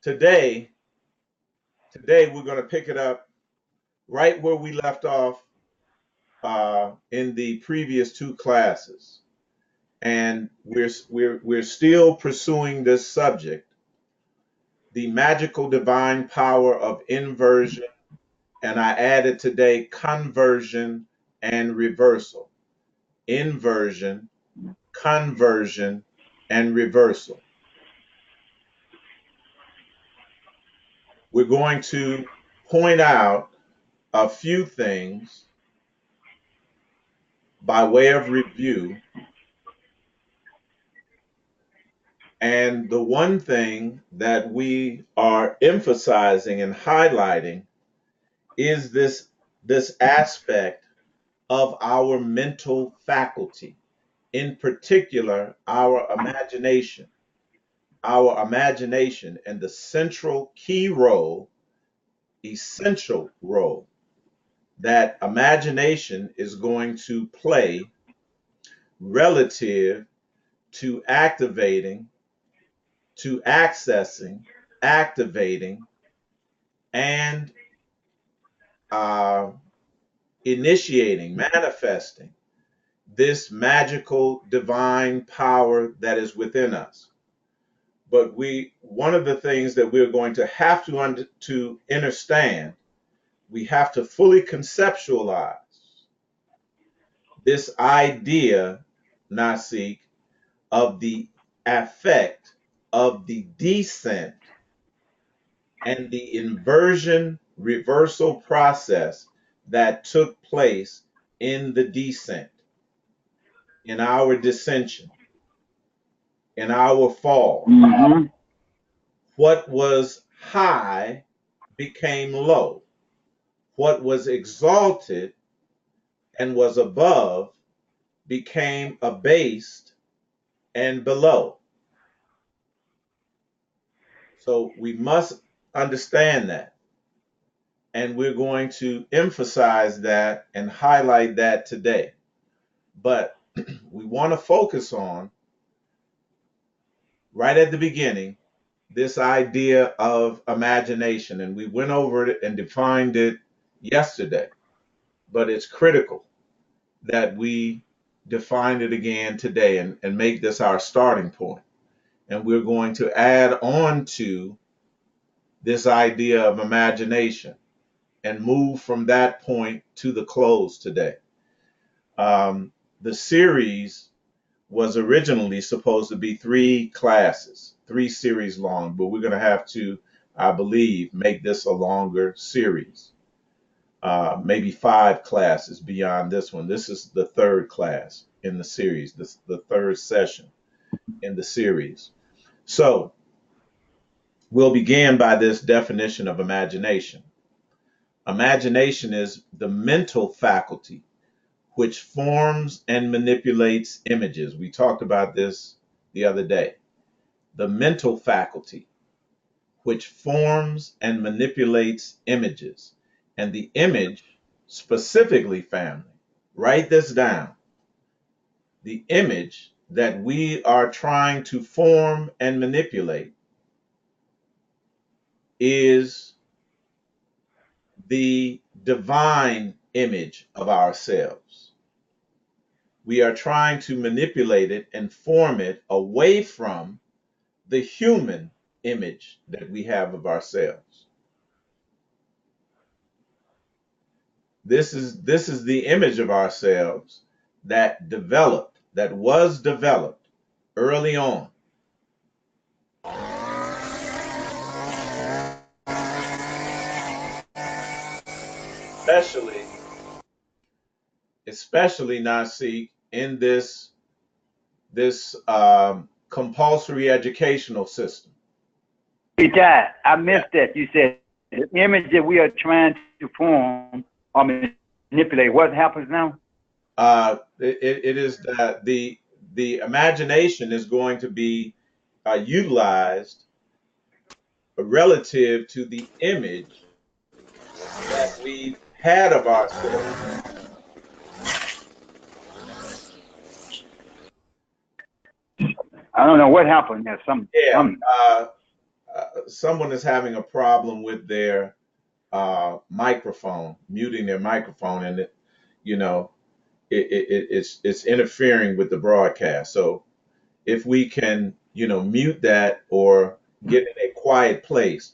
Today, today we're going to pick it up right where we left off in the previous two classes, and we're still pursuing this subject, the magical divine power of inversion, and I added today conversion and reversal. Inversion, conversion, and reversal. We're going to point out a few things by way of review. And the one thing that we are emphasizing and highlighting is this aspect of our mental faculty, in particular, our imagination. Our imagination and the central key role, essential role that imagination is going to play relative to activating, to accessing, activating, and uh, initiating, manifesting this magical divine power that is within us. But one of the things that we're going to have to understand, we have to fully conceptualize this idea, Nasik, of the effect of the descent and the inversion reversal process that took place in the descent, in our dissension, in our fall. Mm-hmm. What was high became low. What was exalted and was above became abased and below. So we must understand that. And we're going to emphasize that and highlight that today. But we want to focus on, right at the beginning, this idea of imagination. And we went over it and defined it yesterday. But it's critical that we define it again today and make this our starting point. And we're going to add on to this idea of imagination and move from that point to the close today. The series was originally supposed to be 3 classes, 3 series long, but we're going to have to, I believe, make this a longer series. Maybe 5 classes beyond this one. This is the 3rd class in the series, the 3rd session in the series. So we'll begin by this definition of imagination. Imagination is the mental faculty which forms and manipulates images. We talked about this the other day. The mental faculty which forms and manipulates images. And the image, specifically, family, write this down. The image that we are trying to form and manipulate is the divine image of ourselves. We are trying to manipulate it and form it away from the human image that we have of ourselves. This is the image of ourselves that was developed early on. Especially Nasik, in this compulsory educational system. Eitai, I Yeah. missed that. You said the image that we are trying to form or manipulate. What happens now? It is that the imagination is going to be utilized relative to the image that we've had of ourselves. I don't know what happened there. Yeah, Some. uh, someone is having a problem with their microphone, muting their microphone, and you know, it's interfering with the broadcast. So if we can, mute that or get in a quiet place,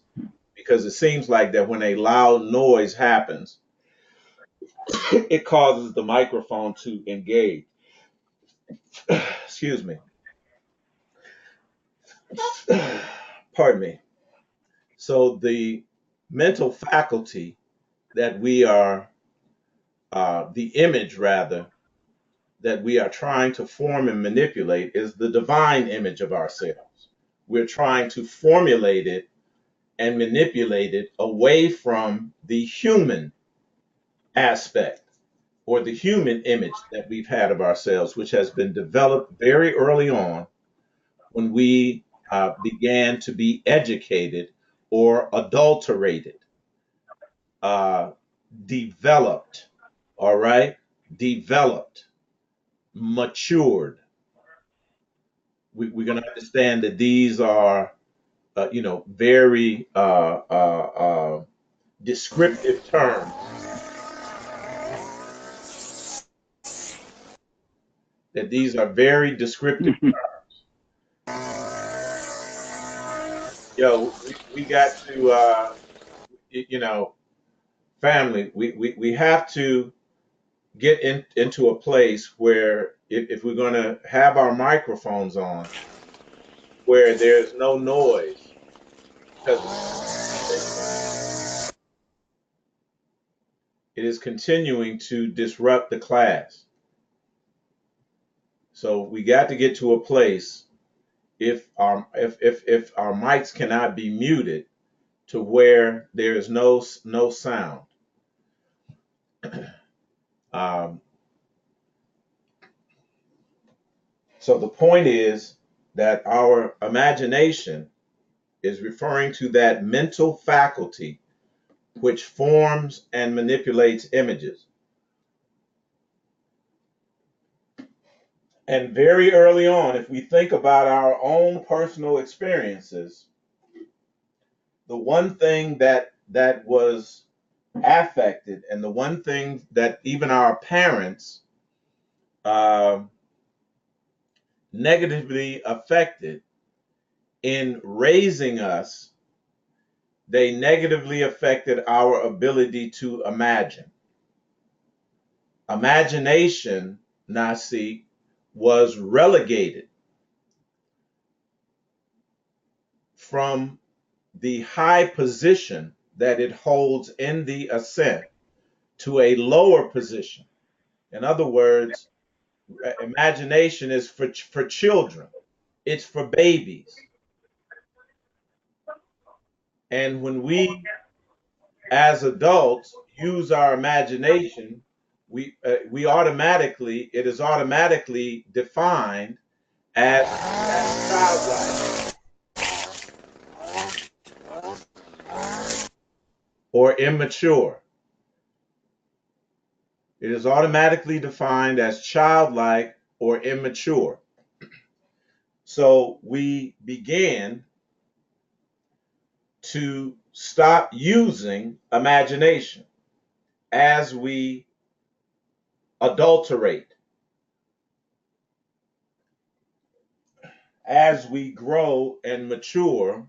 because it seems like that when a loud noise happens, it causes the microphone to engage. Excuse me. Pardon me. So the mental faculty that we are, the image rather, that we are trying to form and manipulate is the divine image of ourselves. We're trying to formulate it and manipulate it away from the human aspect or the human image that we've had of ourselves, which has been developed very early on when we began to be educated or adulterated, uh, developed, all right? Developed, matured. We're going to understand that these are, very descriptive terms, that these are very descriptive. We got to, family, we have to get into a place where if we're going to have our microphones on, where there's no noise, because it is continuing to disrupt the class. So we got to get to a place, if our mics cannot be muted, to where there is no sound. Um, so the point is that our imagination is referring to that mental faculty which forms and manipulates images. And very early on, if we think about our own personal experiences, the one thing that was affected, and the one thing that even our parents uh, negatively affected in raising us, they negatively affected our ability to imagine. Imagination, Nasi, was relegated from the high position that it holds in the ascent to a lower position. In other words, imagination is for children, it's for babies. And when we as adults use our imagination, we automatically, it is automatically defined as childlike or immature. It is automatically defined as childlike or immature. So we began to stop using imagination as we adulterate, as we grow and mature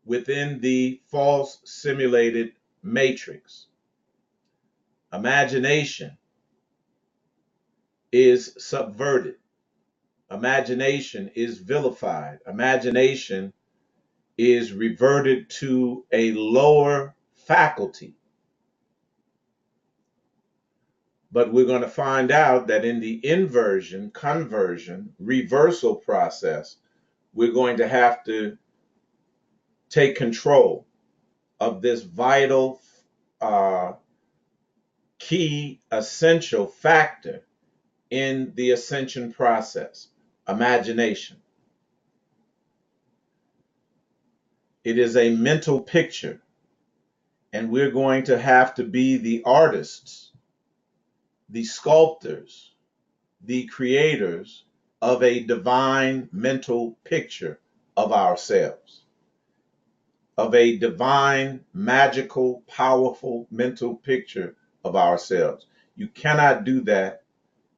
within the false simulated matrix. Imagination is subverted. Imagination is vilified. Imagination is reverted to a lower faculty. But we're going to find out that in the inversion, conversion, reversal process, we're going to have to take control of this vital, uh, key, essential factor in the ascension process, imagination. It is a mental picture, and we're going to have to be the artists, the sculptors, the creators of a divine mental picture of ourselves. of a divine, magical, powerful mental picture of ourselves. You cannot do that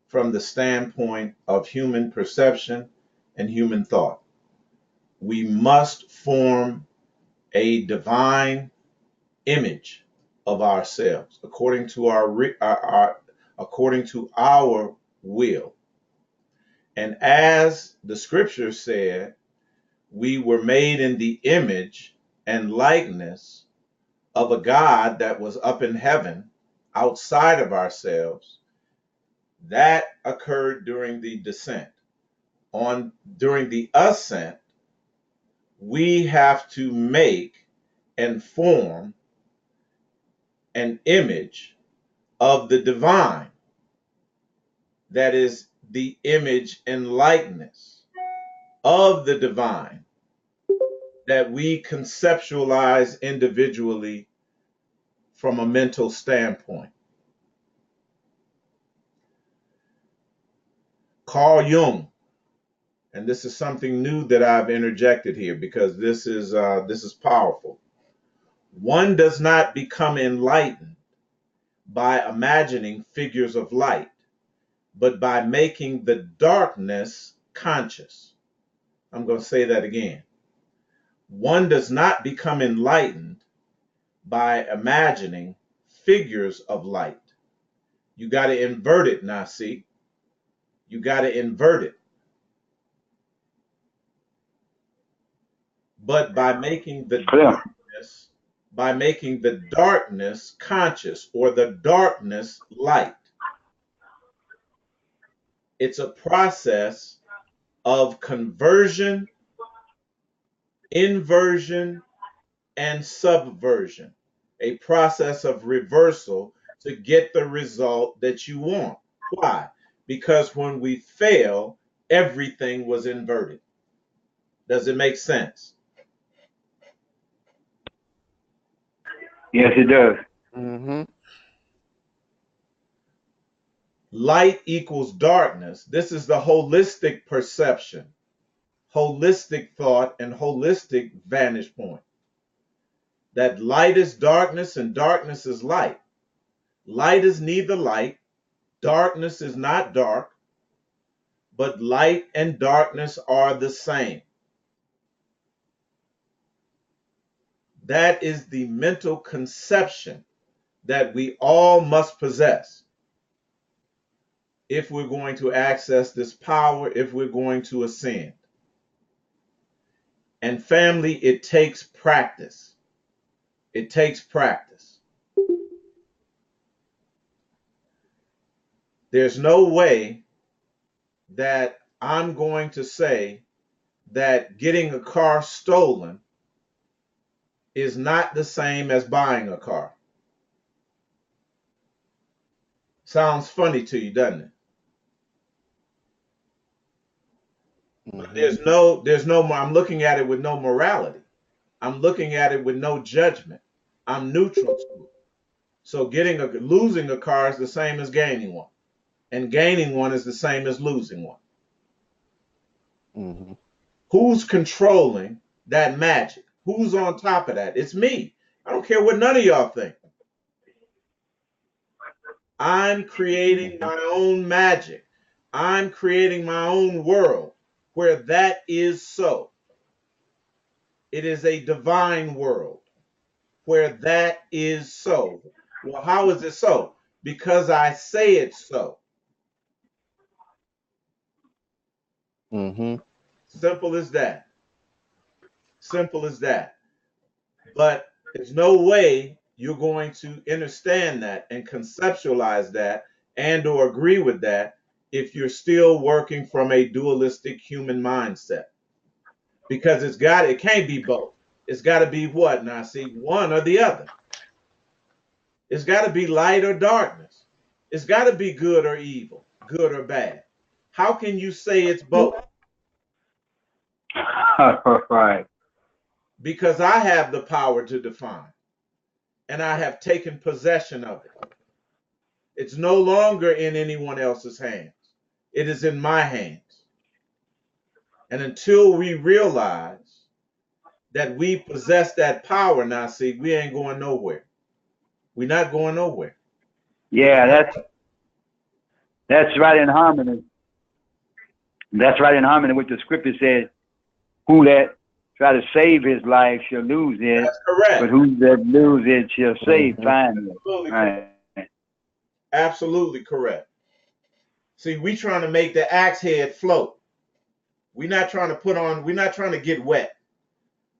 from the standpoint of human perception and human thought. We must form a divine image of ourselves according to according to our will. And as the scripture said, we were made in the image and likeness of a God that was up in heaven outside of ourselves. That occurred during the descent. During the ascent, we have to make and form an image of the divine, that is the image and likeness of the divine that we conceptualize individually from a mental standpoint. Carl Jung, and this is something new that I've interjected here because this is powerful. One does not become enlightened by imagining figures of light, but by making the darkness conscious. I'm going to say that again. One does not become enlightened by imagining figures of light. You got to invert it, Nasi. You got to invert it. But by making the darkness conscious, or the darkness light. It's a process of conversion, inversion, and subversion, a process of reversal to get the result that you want. Why? Because when we fail, everything was inverted. Does it make sense? Yes, it does. Mm-hmm. Light equals darkness. This is the holistic perception, holistic thought, and holistic vantage point. That light is darkness and darkness is light. Light is neither light, darkness is not dark, but light and darkness are the same. That is the mental conception that we all must possess if we're going to access this power, if we're going to ascend. And family, it takes practice. It takes practice. There's no way that I'm going to say that getting a car stolen is not the same as buying a car. Sounds funny to you, doesn't it? But there's no, I'm looking at it with no morality. I'm looking at it with no judgment. I'm neutral to it. So losing a car is the same as gaining one. And gaining one is the same as losing one. Mm-hmm. Who's controlling that magic? Who's on top of that? It's me. I don't care what none of y'all think. I'm creating my own magic. I'm creating my own world where that is so. It is a divine world where that is so. Well, how is it so? Because I say it's so. Mm-hmm. Simple as that. Simple as that. But there's no way you're going to understand that and conceptualize that and or agree with that if you're still working from a dualistic human mindset. Because it can't be both. It's got to be what? Now, see, one or the other. It's got to be light or darkness. It's got to be good or evil, good or bad. How can you say it's both? Right. Because I have the power to define, and I have taken possession of it. It's no longer in anyone else's hands. It is in my hands. And until we realize that we possess that power now, see, we ain't going nowhere. We're not going nowhere. Yeah, that's right in harmony. That's right in harmony with the scripture says, who that try to save his life shall lose it, That's correct. but who that lose it shall save find it. Absolutely Right. correct. Absolutely correct. See, we trying to make the axe head float. We're not trying to get wet.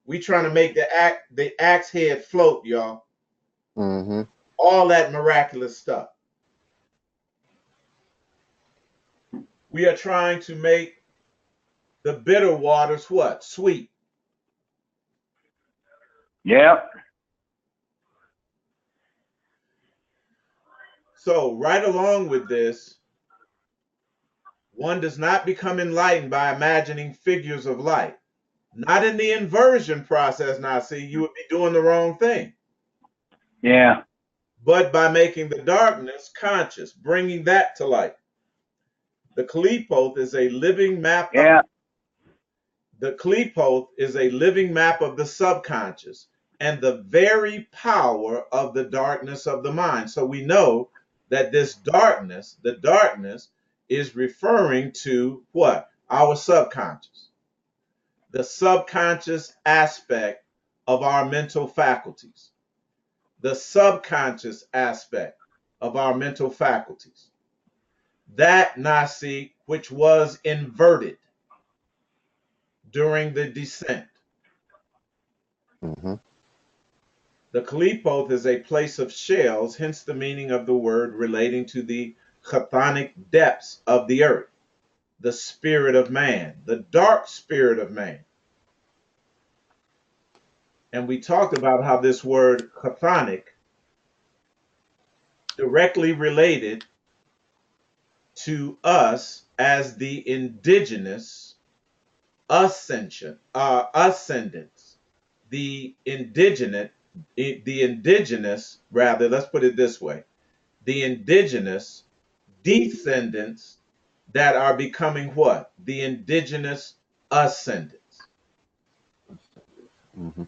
We trying to make the axe head float, y'all. Mm-hmm. All that miraculous stuff. We are trying to make the bitter waters what? Sweet. Yep. So right along with this, one does not become enlightened by imagining figures of light. Not in the inversion process, now see, you would be doing the wrong thing. Yeah. But by making the darkness conscious, bringing that to light. The Qlipoth is a living map. Yeah. The Qlipoth is a living map of the subconscious and the very power of the darkness of the mind. So we know that this darkness, the darkness, is referring to what? Our subconscious. The subconscious aspect of our mental faculties. The subconscious aspect of our mental faculties. That Nasi, which was inverted during the descent. Mm-hmm. The Qlipoth is a place of shells, hence the meaning of the word relating to the chthonic depths of the earth, the spirit of man, the dark spirit of man. And we talked about how this word chthonic directly related to us as the indigenous ascendants, the indigenous, rather, let's put it this way, the indigenous descendants that are becoming what? The indigenous ascendants. Mm-hmm.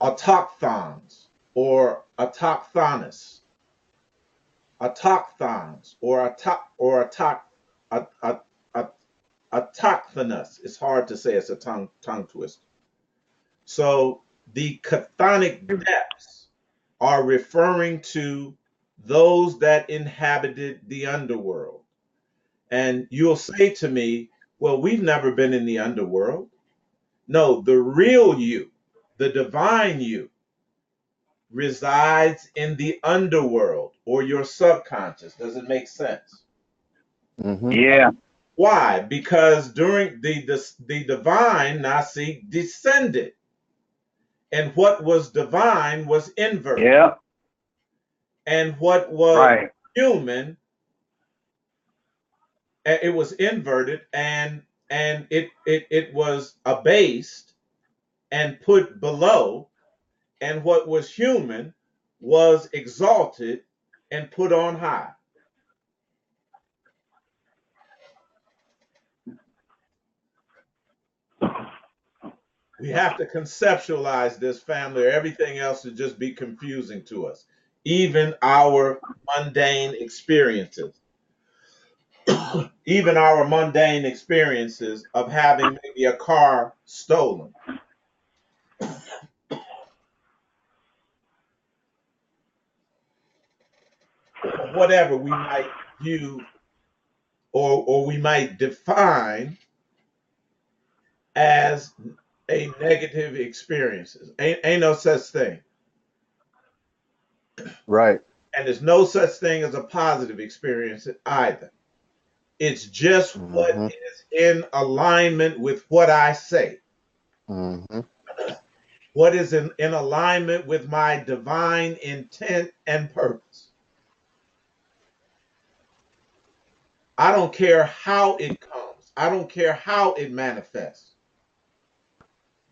Autochthons or autochthonous. Autochthons or autochthonous. It's hard to say, it's a tongue twister. So the chthonic depths are referring to those that inhabited the underworld. And you'll say to me, well, we've never been in the underworld. No, the real you, the divine you, resides in the underworld or your subconscious. Does it make sense? Mm-hmm. Yeah. Why? Because during the divine Nasi descended, and what was divine was inverted, Yeah. and what was Right. human, it was inverted, and it was abased and put below, and what was human was exalted and put on high. We have to conceptualize this, family, or everything else would just be confusing to us. Even our mundane experiences. Even our mundane experiences of having maybe a car stolen. Or whatever we might view or we might define as a negative experiences. Ain't no such thing. Right. And there's no such thing as a positive experience either. It's just what Mm-hmm. is in alignment with what I say. Mm-hmm. What is in alignment with my divine intent and purpose. I don't care how it comes. I don't care how it manifests.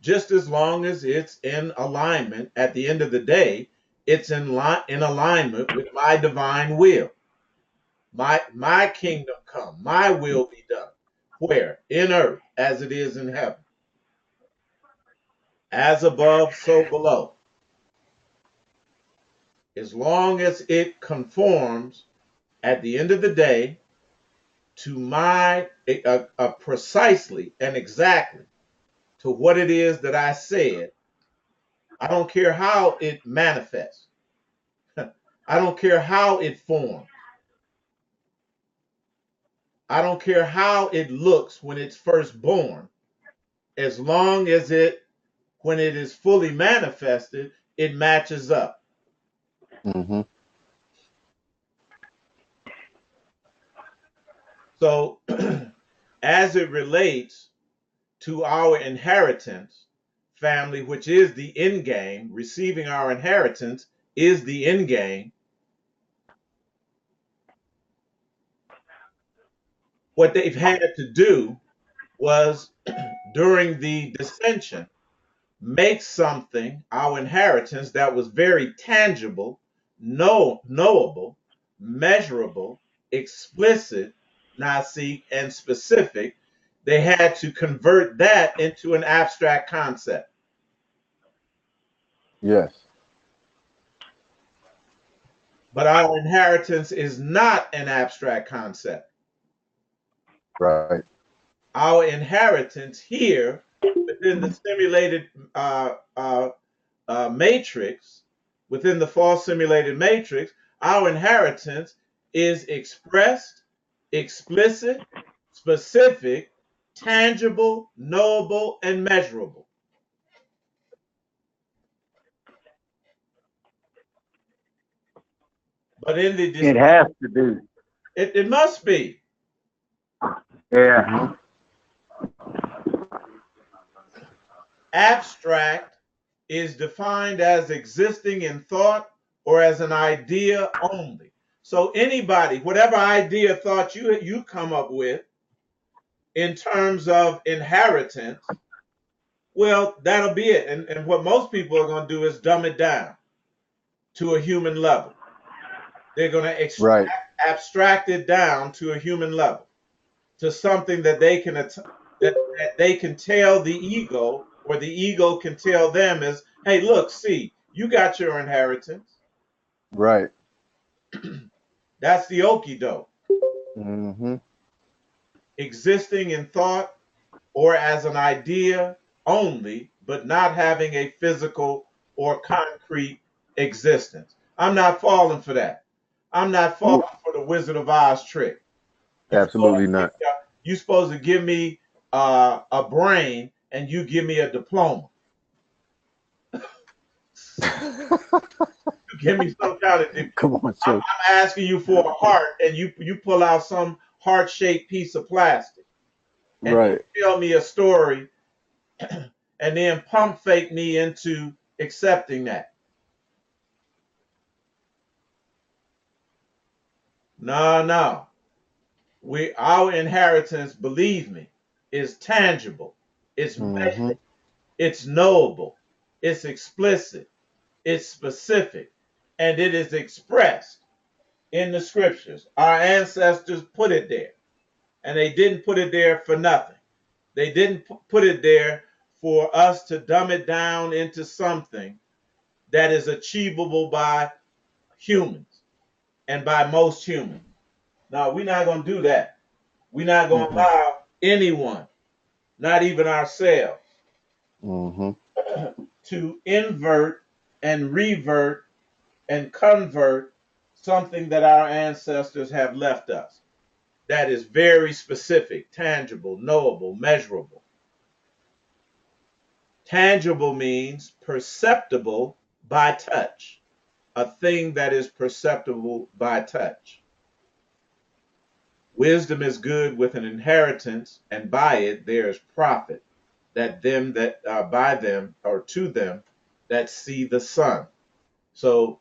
Just as long as it's in alignment, at the end of the day, it's in alignment with my divine will. My kingdom come, my will be done. Where? In earth, as it is in heaven. as above, so below. As long as it conforms at the end of the day to precisely and exactly to what it is that I said, I don't care how it manifests. I don't care how it forms. I don't care how it looks when it's first born. As long as when it is fully manifested, it matches up. Mm-hmm. So, as it relates to our inheritance, family, which is the end game, receiving our inheritance is the end game. What they've had to do was during the dissension, make something, our inheritance, that was very tangible, knowable, measurable, explicit, nasi, and specific. They had to convert that into an abstract concept. Yes. But our inheritance is not an abstract concept. Right. Our inheritance here within the simulated matrix, within the false simulated matrix, our inheritance is expressed, explicit, specific, tangible, knowable, and measurable. But in the It has to be. it must be. Yeah. Mm-hmm. Abstract is defined as existing in thought or as an idea only. So anybody, whatever idea, thought you come up with in terms of inheritance, well, that'll be it. And what most people are going to do is dumb it down to a human level. They're going to Right. abstract it down to a human level, to something that they can tell the ego, or the ego can tell them is, hey, look, see, you got your inheritance. Right. That's the okie doke. Mm-hmm. Existing in thought or as an idea only, but not having a physical or concrete existence. I'm not falling for that. I'm not falling for the Wizard of Oz trick. You supposed Absolutely to not. you supposed to give me a brain and you give me a diploma. You give me some kind of. Come on, I'm sir. asking you for a heart, and you pull out some heart shaped piece of plastic, and Right. you tell me a story, and then pump fake me into accepting that. No, no. Our inheritance, believe me, is tangible. It's Mm-hmm. measurable. It's knowable. It's explicit. It's specific, and it is expressed in the scriptures. Our ancestors put it there, and they didn't put it there for nothing. They didn't put it there for us to dumb it down into something that is achievable by humans and by most humans. No, we're not going to do that. We're not going to Mm-mm. allow anyone, not even ourselves, Mm-hmm. to invert and revert and convert something that our ancestors have left us that is very specific, tangible, knowable, measurable. Tangible means perceptible by touch, a thing that is perceptible by touch. Wisdom is good with an inheritance, and by it there is profit, that them that by them or to them that see the sun. So,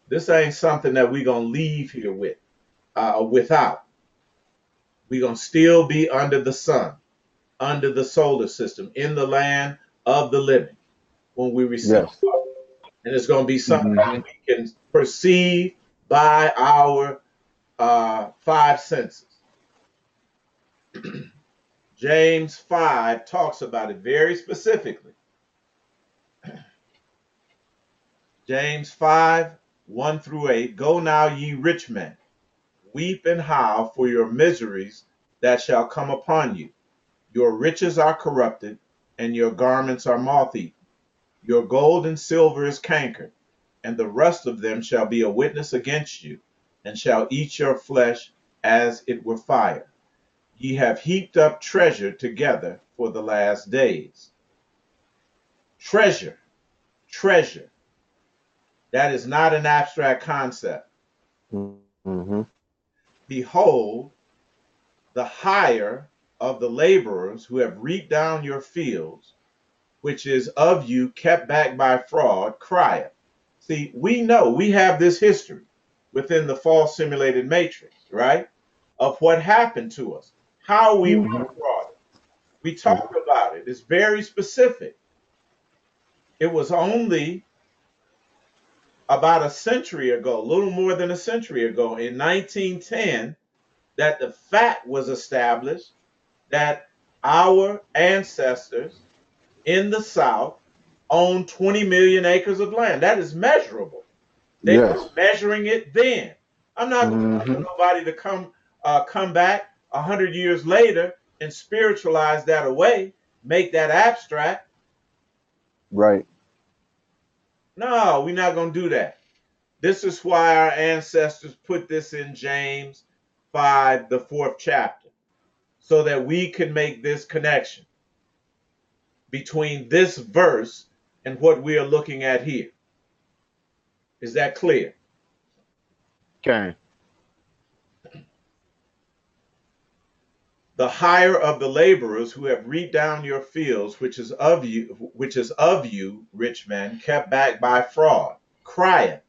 this ain't something that we're gonna leave here without. We're gonna still be under the sun, under the solar system, in the land of the living when we receive. Yes. And it's going to be something Mm-hmm. that we can perceive by our five senses. James 5 talks about it very specifically. James 5, 1 through 8. Go now, ye rich men, weep and howl for your miseries that shall come upon you. Your riches are corrupted, and your garments are moth-eaten. Your gold and silver is cankered, and the rust of them shall be a witness against you, and shall eat your flesh as it were fire. Ye have heaped up treasure together for the last days. Treasure, treasure. That is not an abstract concept. Mm-hmm. Behold, the hire of the laborers who have reaped down your fields, which is of you kept back by fraud, crieth. See, we know we have this history within the false simulated matrix, right? Of what happened to us, how we were Mm-hmm. defrauded. We talked about it. It's very specific. It was only about a century ago, a little more than a century ago, in 1910, that the fact was established that our ancestors in the South owned 20 million acres of land. That is measurable. They were Yes. measuring it then. I'm not going to wait Mm-hmm. for nobody to come back 100 years later and spiritualize that away, make that abstract. Right. No, we're not going to do that. This is why our ancestors put this in James 5, the 4th chapter, so that we can make this connection between this verse and what we are looking at here. Is that clear? Okay. The hire of the laborers who have reaped down your fields, which is of you, rich men, kept back by fraud, crieth.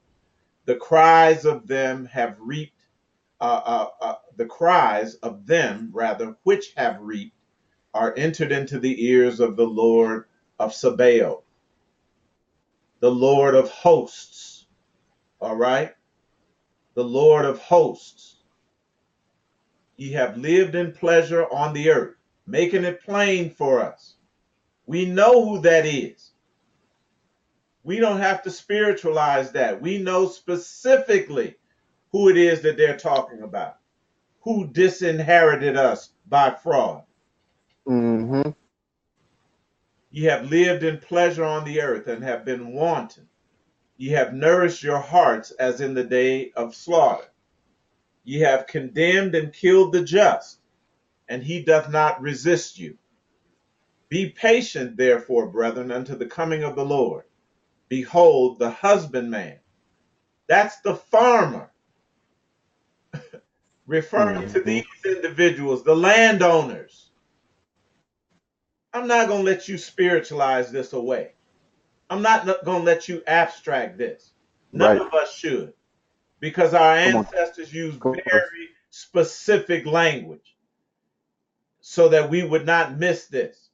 The cries of them have reaped, the cries of them, rather, which have reaped, are entered into the ears of the Lord of Sabaoth, the Lord of hosts. All right? The Lord of hosts. Ye have lived in pleasure on the earth, making it plain for us. We know who that is. We don't have to spiritualize that. We know specifically who it is that they're talking about, who disinherited us by fraud. Mm-hmm. Ye have lived in pleasure on the earth and have been wanton. Ye have nourished your hearts as in the day of slaughter. Ye have condemned and killed the just, and he doth not resist you. Be patient, therefore, brethren, unto the coming of the Lord. Behold, the husbandman, that's the farmer, referring to Mm-hmm. these individuals, the landowners. I'm not going to let you spiritualize this away. I'm not going to let you abstract this. None Right. of us should, because our Come on. ancestors used Close. very specific language so that we would not miss this,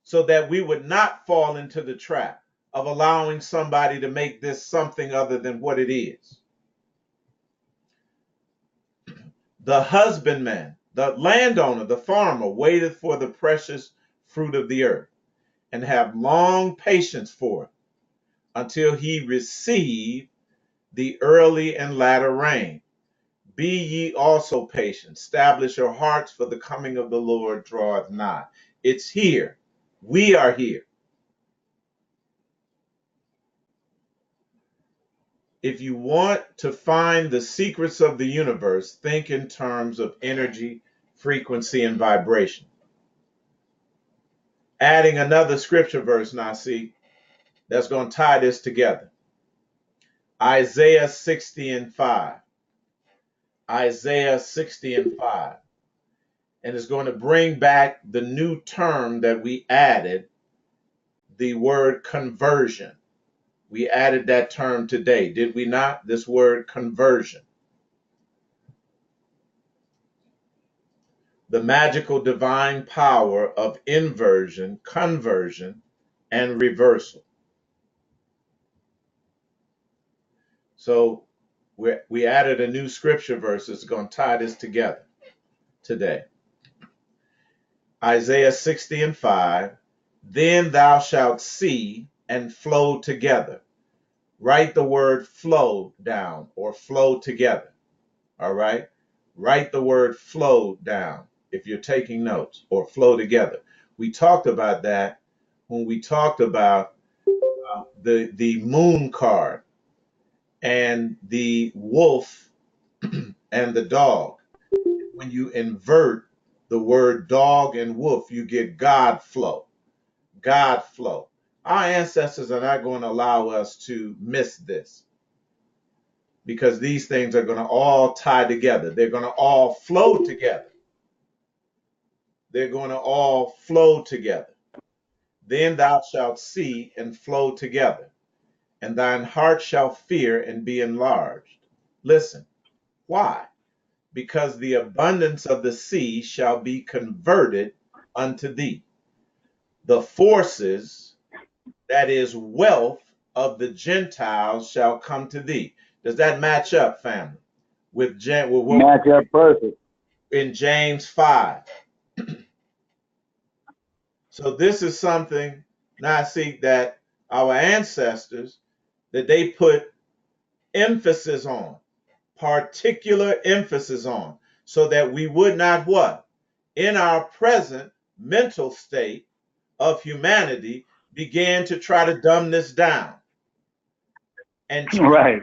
so that we would not fall into the trap of allowing somebody to make this something other than what it is. The husbandman, the landowner, the farmer, waiteth for the precious fruit of the earth, and have long patience for it, until he receive the early and latter rain. Be ye also patient, establish your hearts, for the coming of the Lord draweth nigh. It's here. We are here. If you want to find the secrets of the universe, think in terms of energy, frequency, and vibration. Adding another scripture verse now, see, that's going to tie this together. Isaiah 60 and 5. Isaiah 60 and 5. And it's going to bring back the new term that we added, the word conversion. We added that term today, did we not? This word conversion. The magical divine power of inversion, conversion, and reversal. So we added a new scripture verse that's going to tie this together today. Isaiah 60 and 5. Then thou shalt see and flow together. Write the word flow down or flow together. All right? Write the word flow down if you're taking notes, or flow together. We talked about that when we talked about the moon card and the wolf and the dog. When you invert the word dog and wolf, you get God flow. God flow. Our ancestors are not going to allow us to miss this, because these things are going to all tie together. They're going to all flow together. They're going to all flow together. Then thou shalt see and flow together, and thine heart shall fear and be enlarged. Listen, why? Because the abundance of the sea shall be converted unto thee. The forces, that is wealth, of the Gentiles shall come to thee. Does that match up, family, with what Match up perfect. in James 5? So this is something, now see, that our ancestors, that they put emphasis on, particular emphasis on, so that we would not what? In our present mental state of humanity, began to try to dumb this down and Right.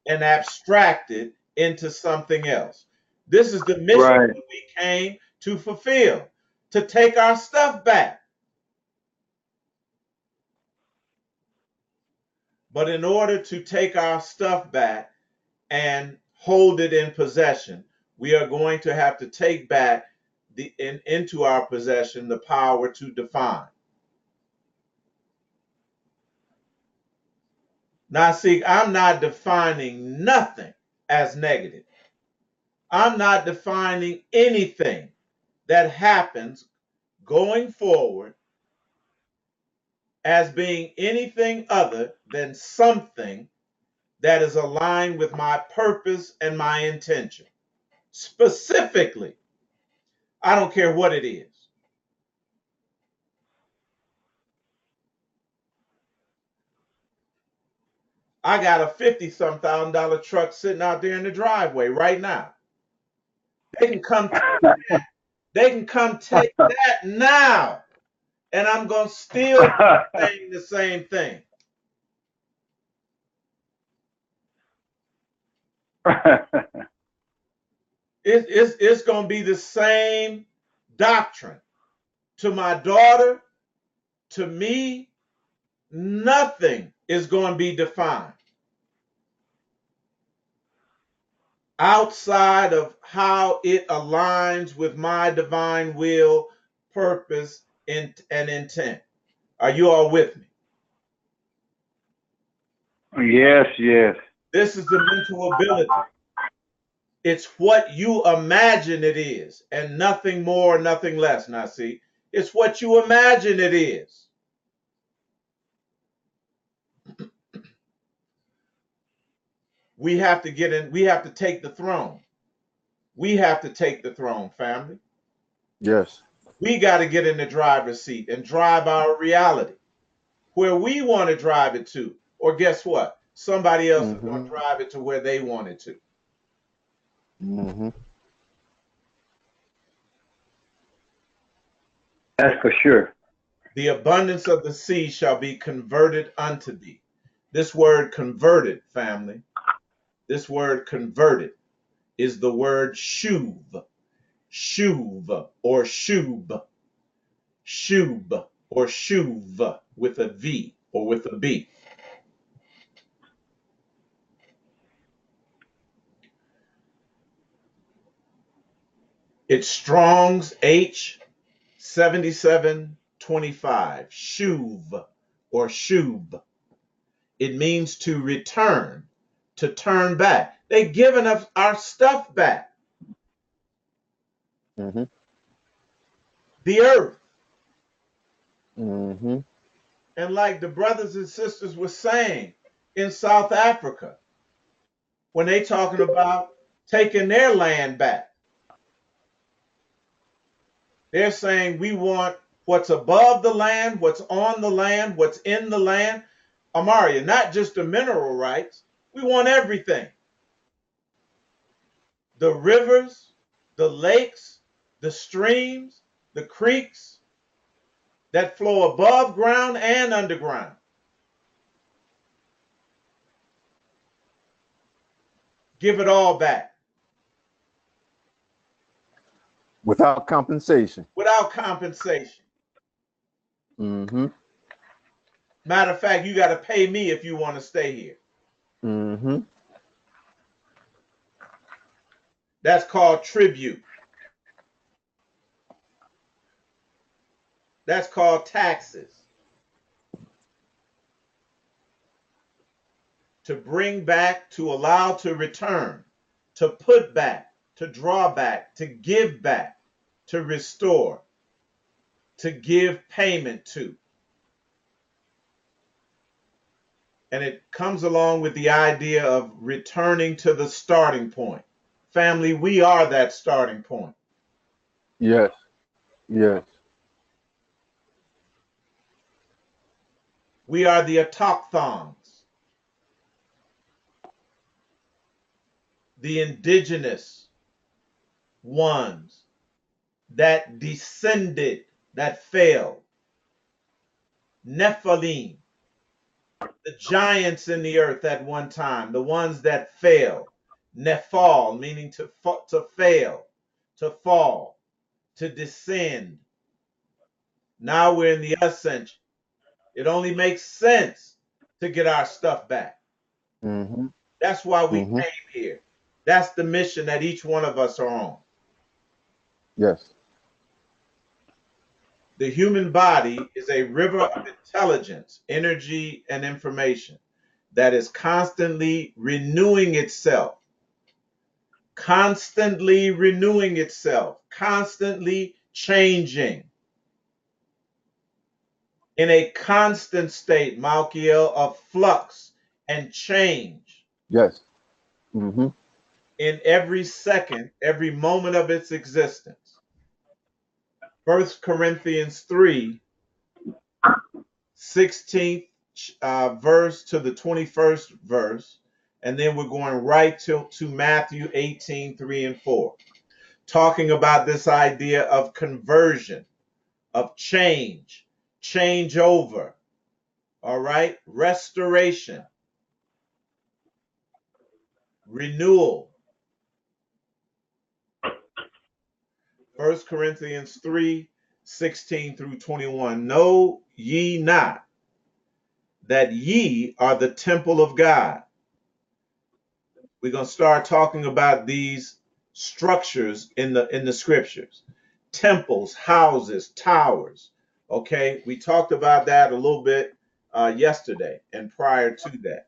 and abstract it into something else. This is the mission Right. that we came to fulfill, to take our stuff back. But in order to take our stuff back and hold it in possession, we are going to have to take back into our possession the power to define. Now, see, I'm not defining nothing as negative. I'm not defining anything that happens going forward as being anything other than something that is aligned with my purpose and my intention. Specifically, I don't care what it is. I got a 50-some thousand-dollar truck sitting out there in the driveway right now. They can come take that now, and I'm going to still be saying the same thing. It's going to be the same doctrine. To my daughter, to me, nothing is going to be defined outside of how it aligns with my divine will, purpose, and intent. Are you all with me? Yes, yes. This is the mental ability. It's what you imagine it is, and nothing more, nothing less. Now, see, it's what you imagine it is. We have to get in, we have to take the throne. We have to take the throne, family. Yes. We got to get in the driver's seat and drive our reality where we want to drive it to. Or guess what? Somebody else is going to Mm-hmm. drive it to where they want it to. Mm-hmm. That's for sure. The abundance of the sea shall be converted unto thee. This word converted, family, this word converted is the word shuv, shuv or shub, shub or shuv with a V or with a B. It's Strong's H7725, shuv or shub. It means to return, to turn back. They've given us our stuff back. Mm-hmm. The earth. Mm-hmm. And like the brothers and sisters were saying in South Africa, when they talking about taking their land back, they're saying we want what's above the land, what's on the land, what's in the land. Amaria, not just the mineral rights. We want everything. The rivers, the lakes, the streams, the creeks that flow above ground and underground. Give it all back. Without compensation. Without compensation. Mm-hmm. Matter of fact, you got to pay me if you want to stay here. Mm-hmm. That's called tribute. That's called taxes. To bring back, to allow to return, to put back, to draw back, to give back, to restore, to give payment to. And it comes along with the idea of returning to the starting point. Family, we are that starting point. Yes. Yes. We are the autochthons, the indigenous ones that descended, that fell. Nephilim, the giants in the earth at one time, the ones that fell. Nephal, meaning to fail, to fall, to descend. Now we're in the ascension. It only makes sense to get our stuff back. Mm-hmm. That's why we Mm-hmm. came here. That's the mission that each one of us are on. Yes. The human body is a river of intelligence, energy, and information that is constantly renewing itself, constantly renewing itself, constantly changing in a constant state, Malkiel, of flux and change Yes. Mm-hmm. in every second, every moment of its existence. 1 Corinthians 3, 16th verse to the 21st verse, and then we're going right to Matthew 18, 3 and 4, talking about this idea of conversion, of change, change over, all right, restoration, renewal. 1 Corinthians 3, 16 through 21. Know ye not that ye are the temple of God? We're going to start talking about these structures in the scriptures. Temples, houses, towers. Okay, we talked about that a little bit yesterday and prior to that.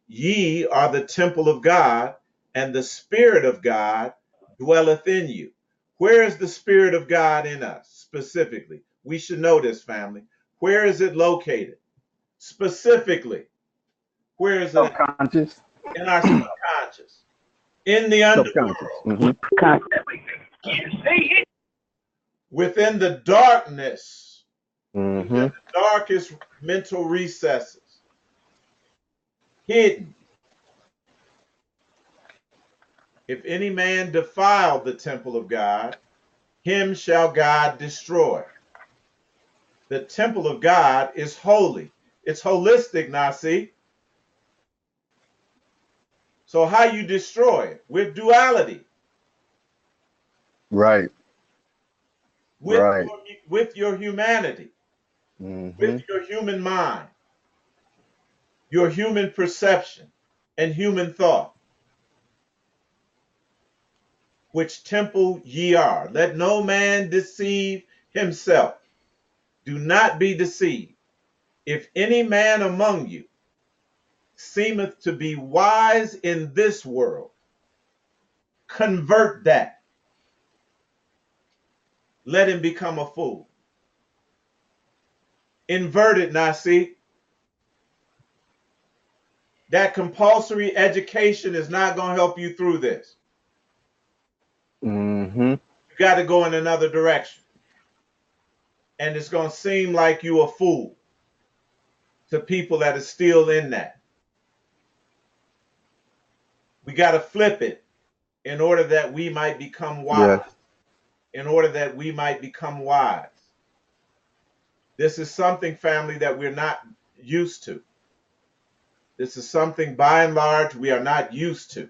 Ye are the temple of God, and the Spirit of God dwelleth in you. Where is the Spirit of God in us specifically? We should know this, family. Where is it located? Specifically, where is it at? Subconscious. In our subconscious, in the underworld, Subconscious. Mm-hmm. within the darkness, Mm-hmm. within the darkest mental recesses, hidden. If any man defile the temple of God, him shall God destroy. The temple of God is holy. It's holistic, now see. So how you destroy it? With duality, Right. with Right. with your humanity, Mm-hmm. with your human mind, your human perception, and human thought. Which temple ye are. Let no man deceive himself. Do not be deceived. If any man among you seemeth to be wise in this world, convert that. Let him become a fool. Invert it, now see. That compulsory education is not going to help you through this. Mm-hmm. You got to go in another direction. And it's going to seem like you a fool. to people that are still in that. We got to flip it in order that we might become wise. Yes. In order that we might become wise. This is something, family, that we're not used to. This is something, by and large, we are not used to.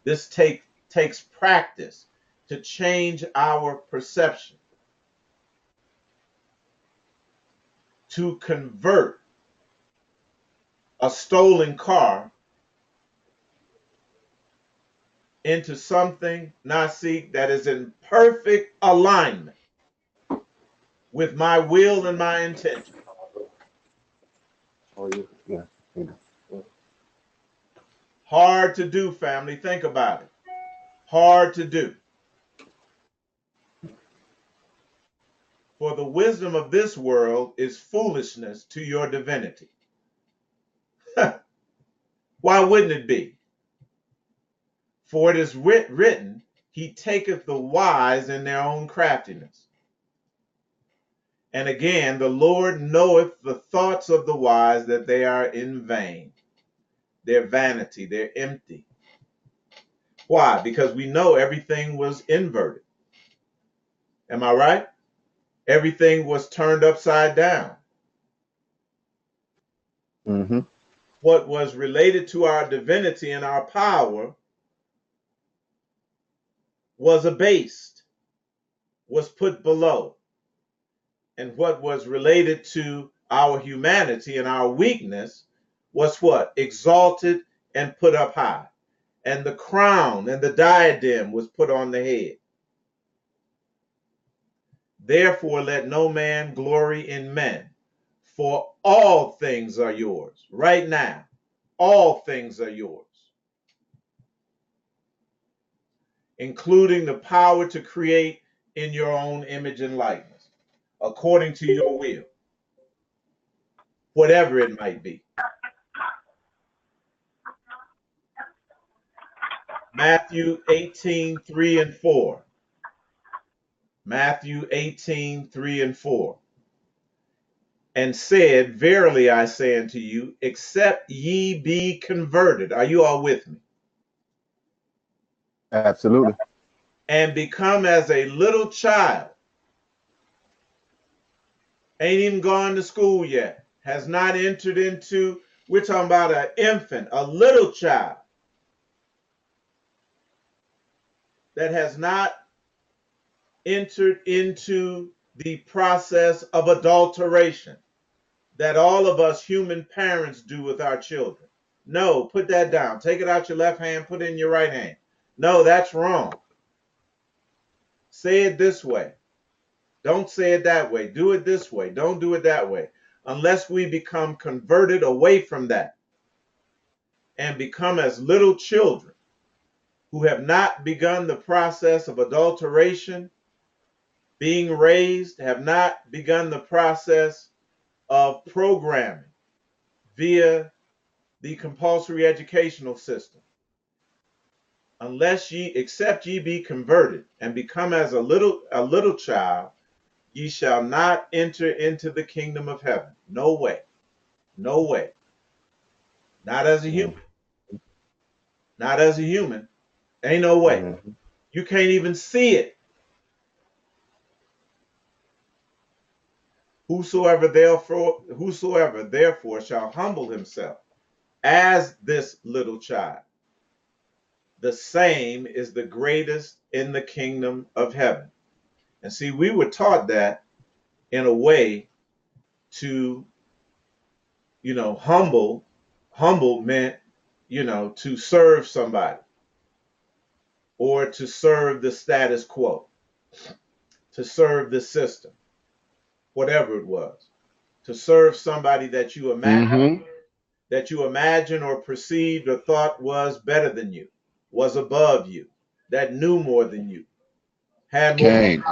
This takes practice to change our perception, to convert a stolen car into something, Nasi, that is in perfect alignment with my will and my intention. Oh, yeah. Yeah. Hard to do, family. Think about it. Hard to do. For the wisdom of this world is foolishness to your divinity. Why wouldn't it be? For it is written, he taketh the wise in their own craftiness. And again, the Lord knoweth the thoughts of the wise, that they are in vain. They're vanity, they're empty. Why? Because we know everything was inverted. Am I right? Everything was turned upside down. Mm-hmm. What was related to our divinity and our power was abased, was put below. And what was related to our humanity and our weakness was what? Exalted and put up high. And the crown and the diadem was put on the head. Therefore, let no man glory in men, for all things are yours. Right now, all things are yours, including the power to create in your own image and likeness, according to your will, whatever it might be. Matthew 18:3 and 4. Matthew 18:3 and 4. And said, verily I say unto you, except ye be converted. Are you all with me? Absolutely. And become as a little child. Ain't even gone to school yet. Has not entered into, we're talking about an infant, a little child that has not entered into the process of adulteration that all of us human parents do with our children. No, put that down. Take it out your left hand, put it in your right hand. No, that's wrong. Say it this way. Don't say it that way. Do it this way. Don't do it that way. Unless we become converted away from that and become as little children who have not begun the process of adulteration, being raised, have not begun the process of programming via the compulsory educational system. Unless ye, except ye be converted and become as a little child, ye shall not enter into the kingdom of heaven. No way. No way. Not as a human. Not as a human. Ain't no way. Mm-hmm. You can't even see it. Whosoever therefore shall humble himself as this little child, the same is the greatest in the kingdom of heaven. And see, we were taught that in a way to, humble meant, to serve somebody or to serve the status quo, to serve the system, whatever it was, to serve somebody that you imagine or perceived or thought was better than you, was above you, that knew more than you, had more. Okay.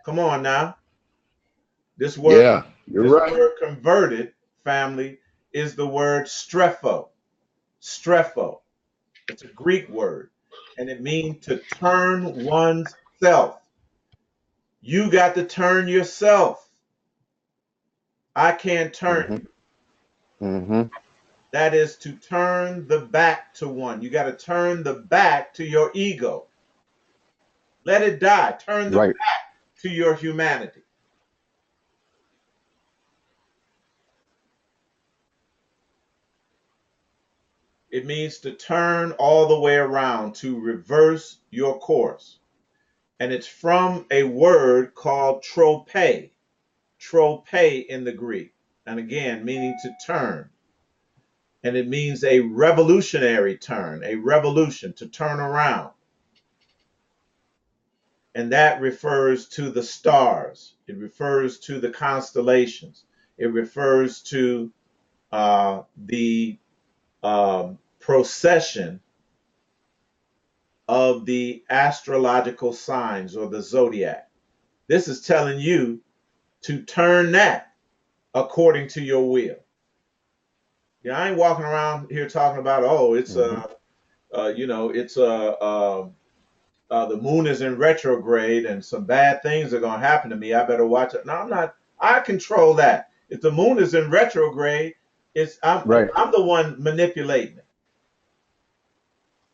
Come on now. This word, Yeah, you're this right. word converted, family, is the word strepho. Strepho. It's a Greek word, and it means to turn one's self. You got to turn yourself. I can't turn Mm-hmm. you. Mm-hmm. That is to turn the back to one. You got to turn the back to your ego. Let it die. Turn the Right. back to your humanity. It means to turn all the way around, to reverse your course. And it's from a word called trope, trope in the Greek. And again, meaning to turn. And it means a revolutionary turn, a revolution, to turn around. And that refers to the stars. It refers to the constellations. It refers to the procession of the astrological signs or the zodiac. This is telling you to turn that according to your will. Yeah, I ain't walking around here talking about, oh, it's Mm-hmm. it's the moon is in retrograde and some bad things are going to happen to me. I better watch it. No, I'm not. I control that. If the moon is in retrograde, it's Right. I'm the one manipulating it.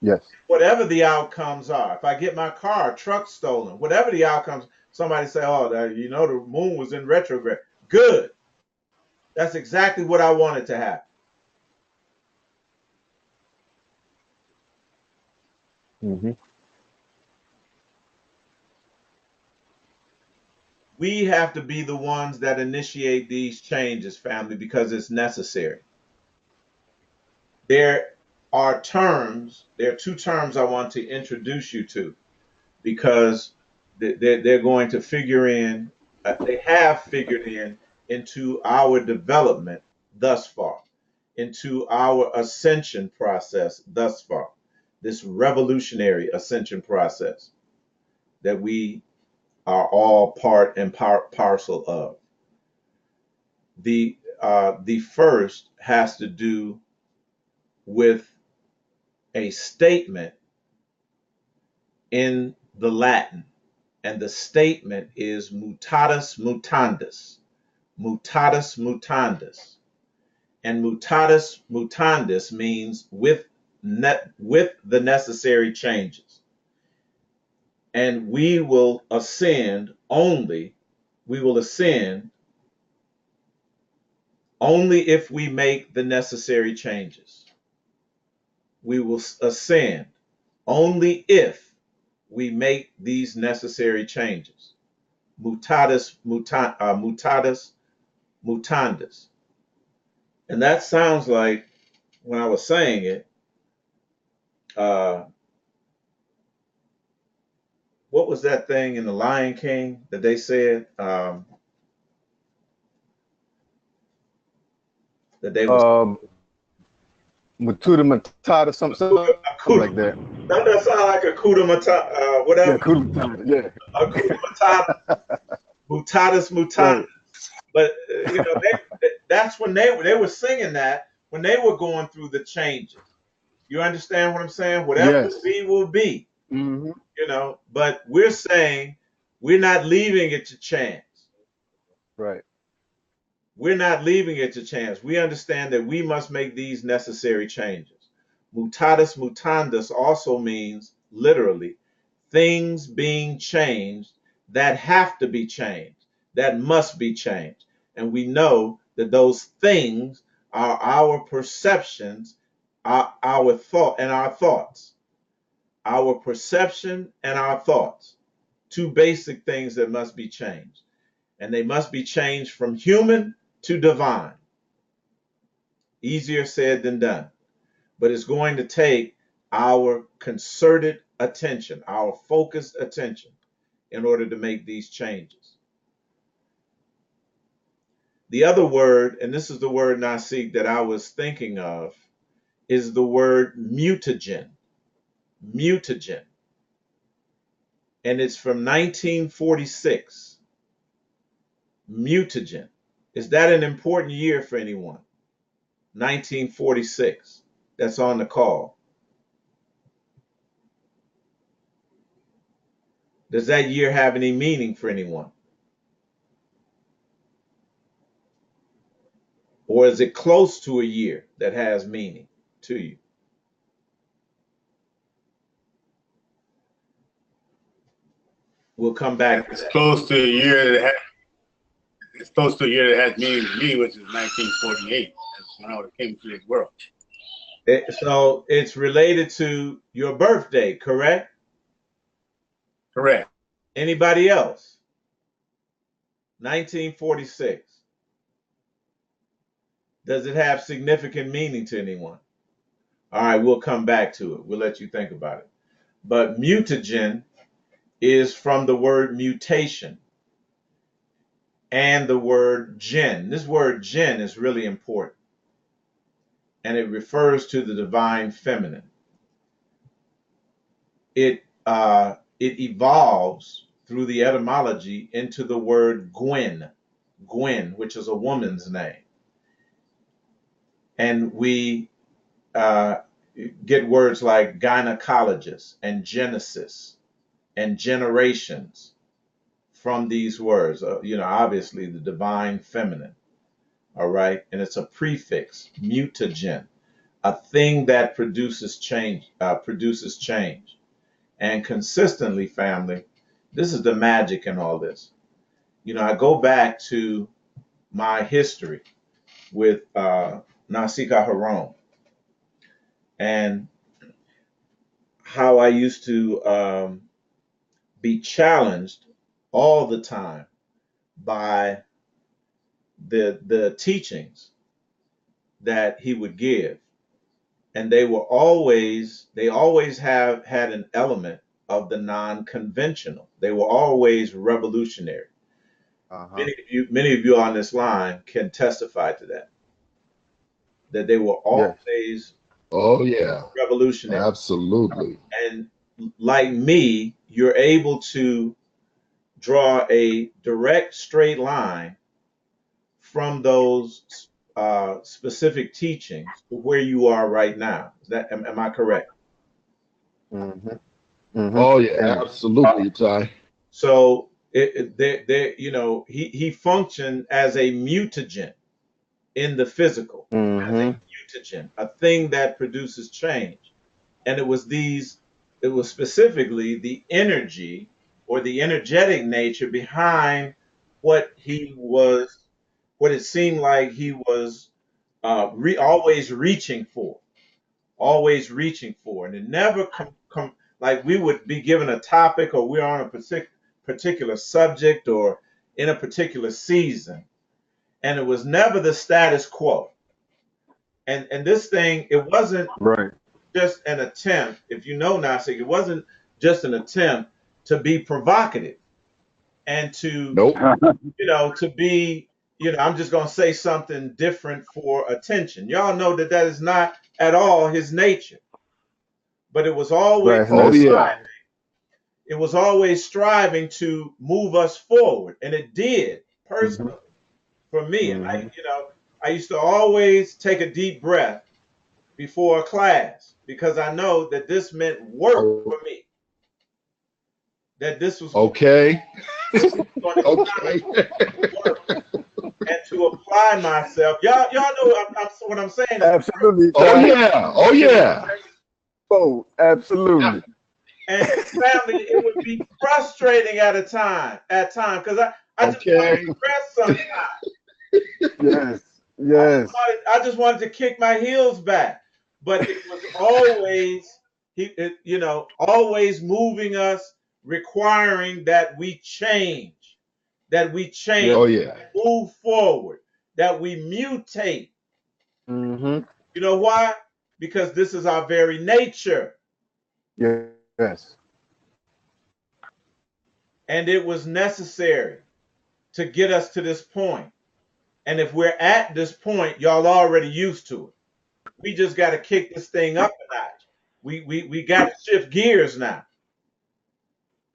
Yes. Whatever the outcomes are, if I get my car, truck stolen, whatever the outcomes, somebody say, oh, the moon was in retrograde. Good. That's exactly what I wanted to happen. Mm-hmm. We have to be the ones that initiate these changes, family, because it's necessary. There there are two terms I want to introduce you to because they're going to figure in, they have figured in into our development thus far, into our ascension process thus far, this revolutionary ascension process that we are all part and parcel of. The first has to do with a statement in the Latin, and the statement is mutatis mutandis. Mutatis mutandis. And mutatis mutandis means with the necessary changes. And we will ascend only if we make the necessary changes. We will ascend only if we make these necessary changes. Mutatis mutandis. And that sounds like, when I was saying it, uh, what was that thing in The Lion King that they said, that they was Um, Matuda Matata, something like that. don't that sound like a kuda matata, Yeah, whatever, Kuda Matata. Yeah. a kuda matata, mutatis mutandis. Right. But that's when they were singing that when they were going through the changes. You understand what I'm saying? Whatever will Yes. be will be. Mm-hmm. But we're saying we're not leaving it to chance. Right. We're not leaving it to chance. We understand that we must make these necessary changes. Mutatis mutandis also means literally things being changed that have to be changed, that must be changed. And we know that those things are our perceptions, our thought and our thoughts. Our perception and our thoughts. Two basic things that must be changed. And they must be changed from human to divine. Easier said than done. But it's going to take our concerted attention, our focused attention, in order to make these changes. The other word, and this is the word, Nasik, that I was thinking of, is the word mutagen. Mutagen. And it's from 1946. Mutagen. Is that an important year for anyone? 1946. That's on the call. Does that year have any meaning for anyone? Or is it close to a year that has meaning to you? We'll come back to It's that. close to a year that it's close to a year that has meaning to me, which is 1948. That's when I came to this world. So it's related to your birthday, correct? Correct. Anybody else? 1946. Does it have significant meaning to anyone? All right, we'll come back to it. We'll let you think about it. But mutagen is from the word mutation and the word gen. This word gen is really important, and it refers to the divine feminine. It evolves through the etymology into the word Gwen, which is a woman's name, and we get words like gynecologist and genesis and generations from these words. Obviously the divine feminine. All right, and it's a prefix, mutagen, a thing that produces change, and consistently, family. This is the magic in all this. I go back to my history with Nasika Haron and how I used to be challenged all the time by the teachings that he would give, and they always have had an element of the non-conventional. They were always revolutionary. Uh-huh. Many of you on this line can testify to that they were Yes. always Oh yeah, revolutionary. absolutely. And like me, you're able to draw a direct straight line from those specific teachings to where you are right now. Am I correct? Mm-hmm. Mm-hmm. Oh yeah, And absolutely, Ty. So he functioned as a mutagen in the physical, as a mm-hmm. mutagen, a thing that produces change. And it was specifically the energy or the energetic nature behind what what it seemed like he was always reaching for. And it never come like we would be given a topic or we're on a particular subject or in a particular season. And it was never the status quo. And this thing, it wasn't Right. just an attempt, if you know Nasik, it wasn't just an attempt to be provocative and Nope. to be, I'm just going to say something different for attention. Y'all know that is not at all his nature, but Right. And Oh that's yeah. it was always striving to move us forward. And it did mm-hmm. personally for me. And Mm-hmm. I used to always take a deep breath before a class because I know that this meant work Oh, for me. That this was going okay. to Okay. work and to apply myself. Y'all know what I'm saying is Absolutely, Oh Ty. yeah. Oh yeah. Oh, absolutely. and family, it would be frustrating at times because I just wanted Okay. to rest sometimes. Yes. Yes. I just wanted to kick my heels back, but it was always always moving us, requiring that we change, Yes. Oh yeah. move forward, that we mutate. Mm-hmm. You know why? Because this is our very nature, Yes. and it was necessary to get us to this point. And if we're at this point, y'all already used to it. We just got to kick this thing up a notch. We got to shift gears now,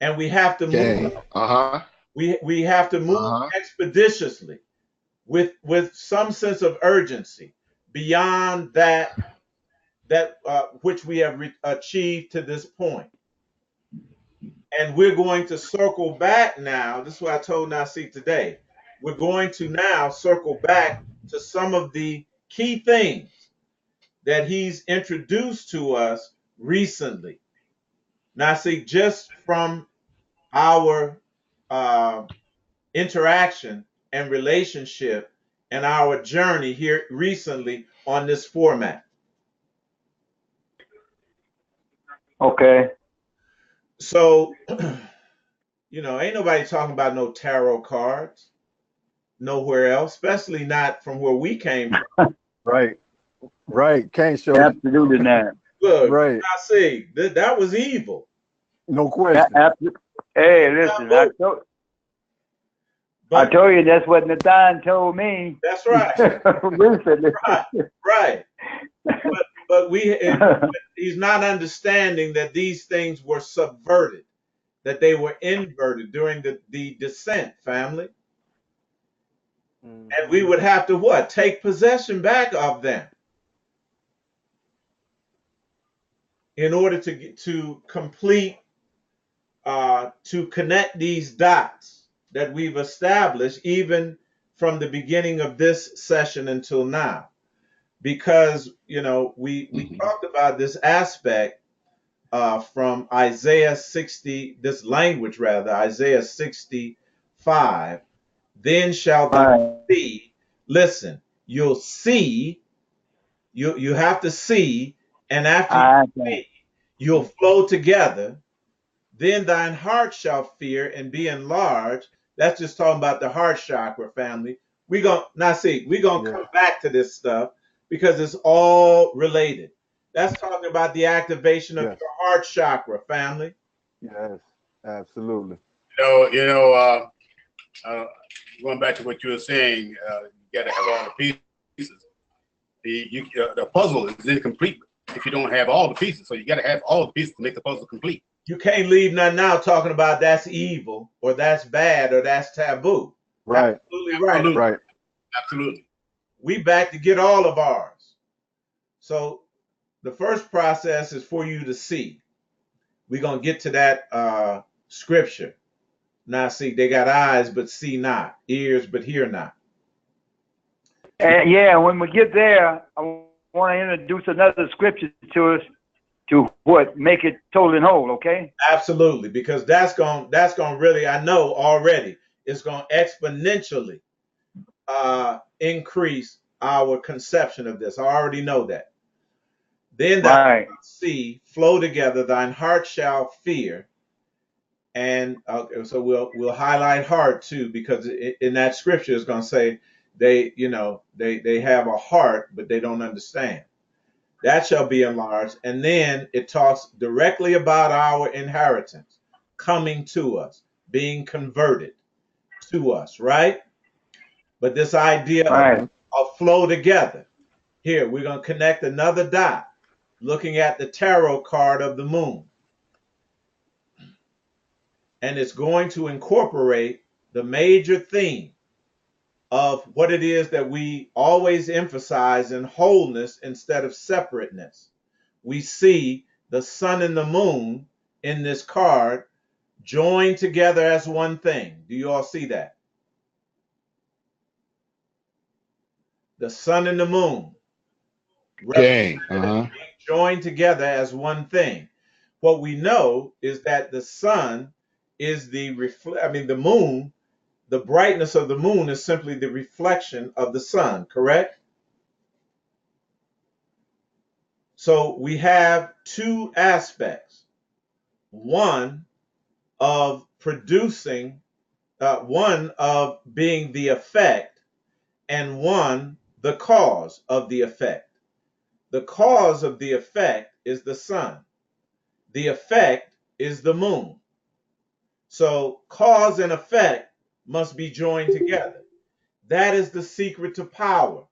and we have to move. Okay. Uh-huh. We have to move Uh-huh. expeditiously with some sense of urgency beyond that which we have achieved to this point. And we're going to circle back now. This is what I told Nasi today. We're going to now circle back to some of the key things that he's introduced to us recently. Now, see, just from our interaction and relationship and our journey here recently on this format. Okay. So, ain't nobody talking about no tarot cards nowhere else, especially not from where we came from. Right. Right. Can't show. Absolutely not. Look, Right. I see that was evil. No question. Hey, listen, I told you that's what Nathan told me. That's right. Recently. Right. But he's not understanding that these things were subverted, that they were inverted during the descent, family. And we would have to what? Take possession back of them in order to get to complete, to connect these dots that we've established even from the beginning of this session until now. Because, we talked about this aspect from Isaiah 60, this language rather, Isaiah 65. Then shall thou see, listen, you'll see, you have to see, and after you see, you'll flow together. Then thine heart shall fear and be enlarged. That's just talking about the heart chakra, family. We're going to come back to this stuff because it's all related. That's talking about the activation of your heart chakra, family. Yes, absolutely. Going back to what you were saying, you got to have all the pieces. The puzzle is incomplete if you don't have all the pieces. So you got to have all the pieces to make the puzzle complete. You can't leave nothing out talking about that's evil or that's bad or that's taboo. Right. Absolutely right. Absolutely. Right. Absolutely. We back to get all of ours. So the first process is for you to see. We're going to get to that scripture. Now, see, they got eyes but see not, ears but hear not. And when we get there, I want to introduce another scripture to us to make it total and whole, okay? Absolutely, because that's going really, I know already, it's going to exponentially increase our conception of this. I already know that. Then thou see flow together, thine heart shall fear. And so we'll highlight heart too, because in that scripture it's going to say they have a heart, but they don't understand. That shall be enlarged. And then it talks directly about our inheritance coming to us, being converted to us, right? But this idea of flow together. Here, we're going to connect another dot, looking at the tarot card of the moon. And it's going to incorporate the major theme of what it is that we always emphasize in wholeness instead of separateness. We see the sun and the moon in this card joined together as one thing. Do you all see that? The sun and the moon joined together as one thing. What we know is that the sun is the moon, the brightness of the moon is simply the reflection of the sun, correct? So we have two aspects. One of producing, one of being the effect, and one the cause of the effect. The cause of the effect is the sun. The effect is the moon. So cause and effect must be joined together. That is the secret to power.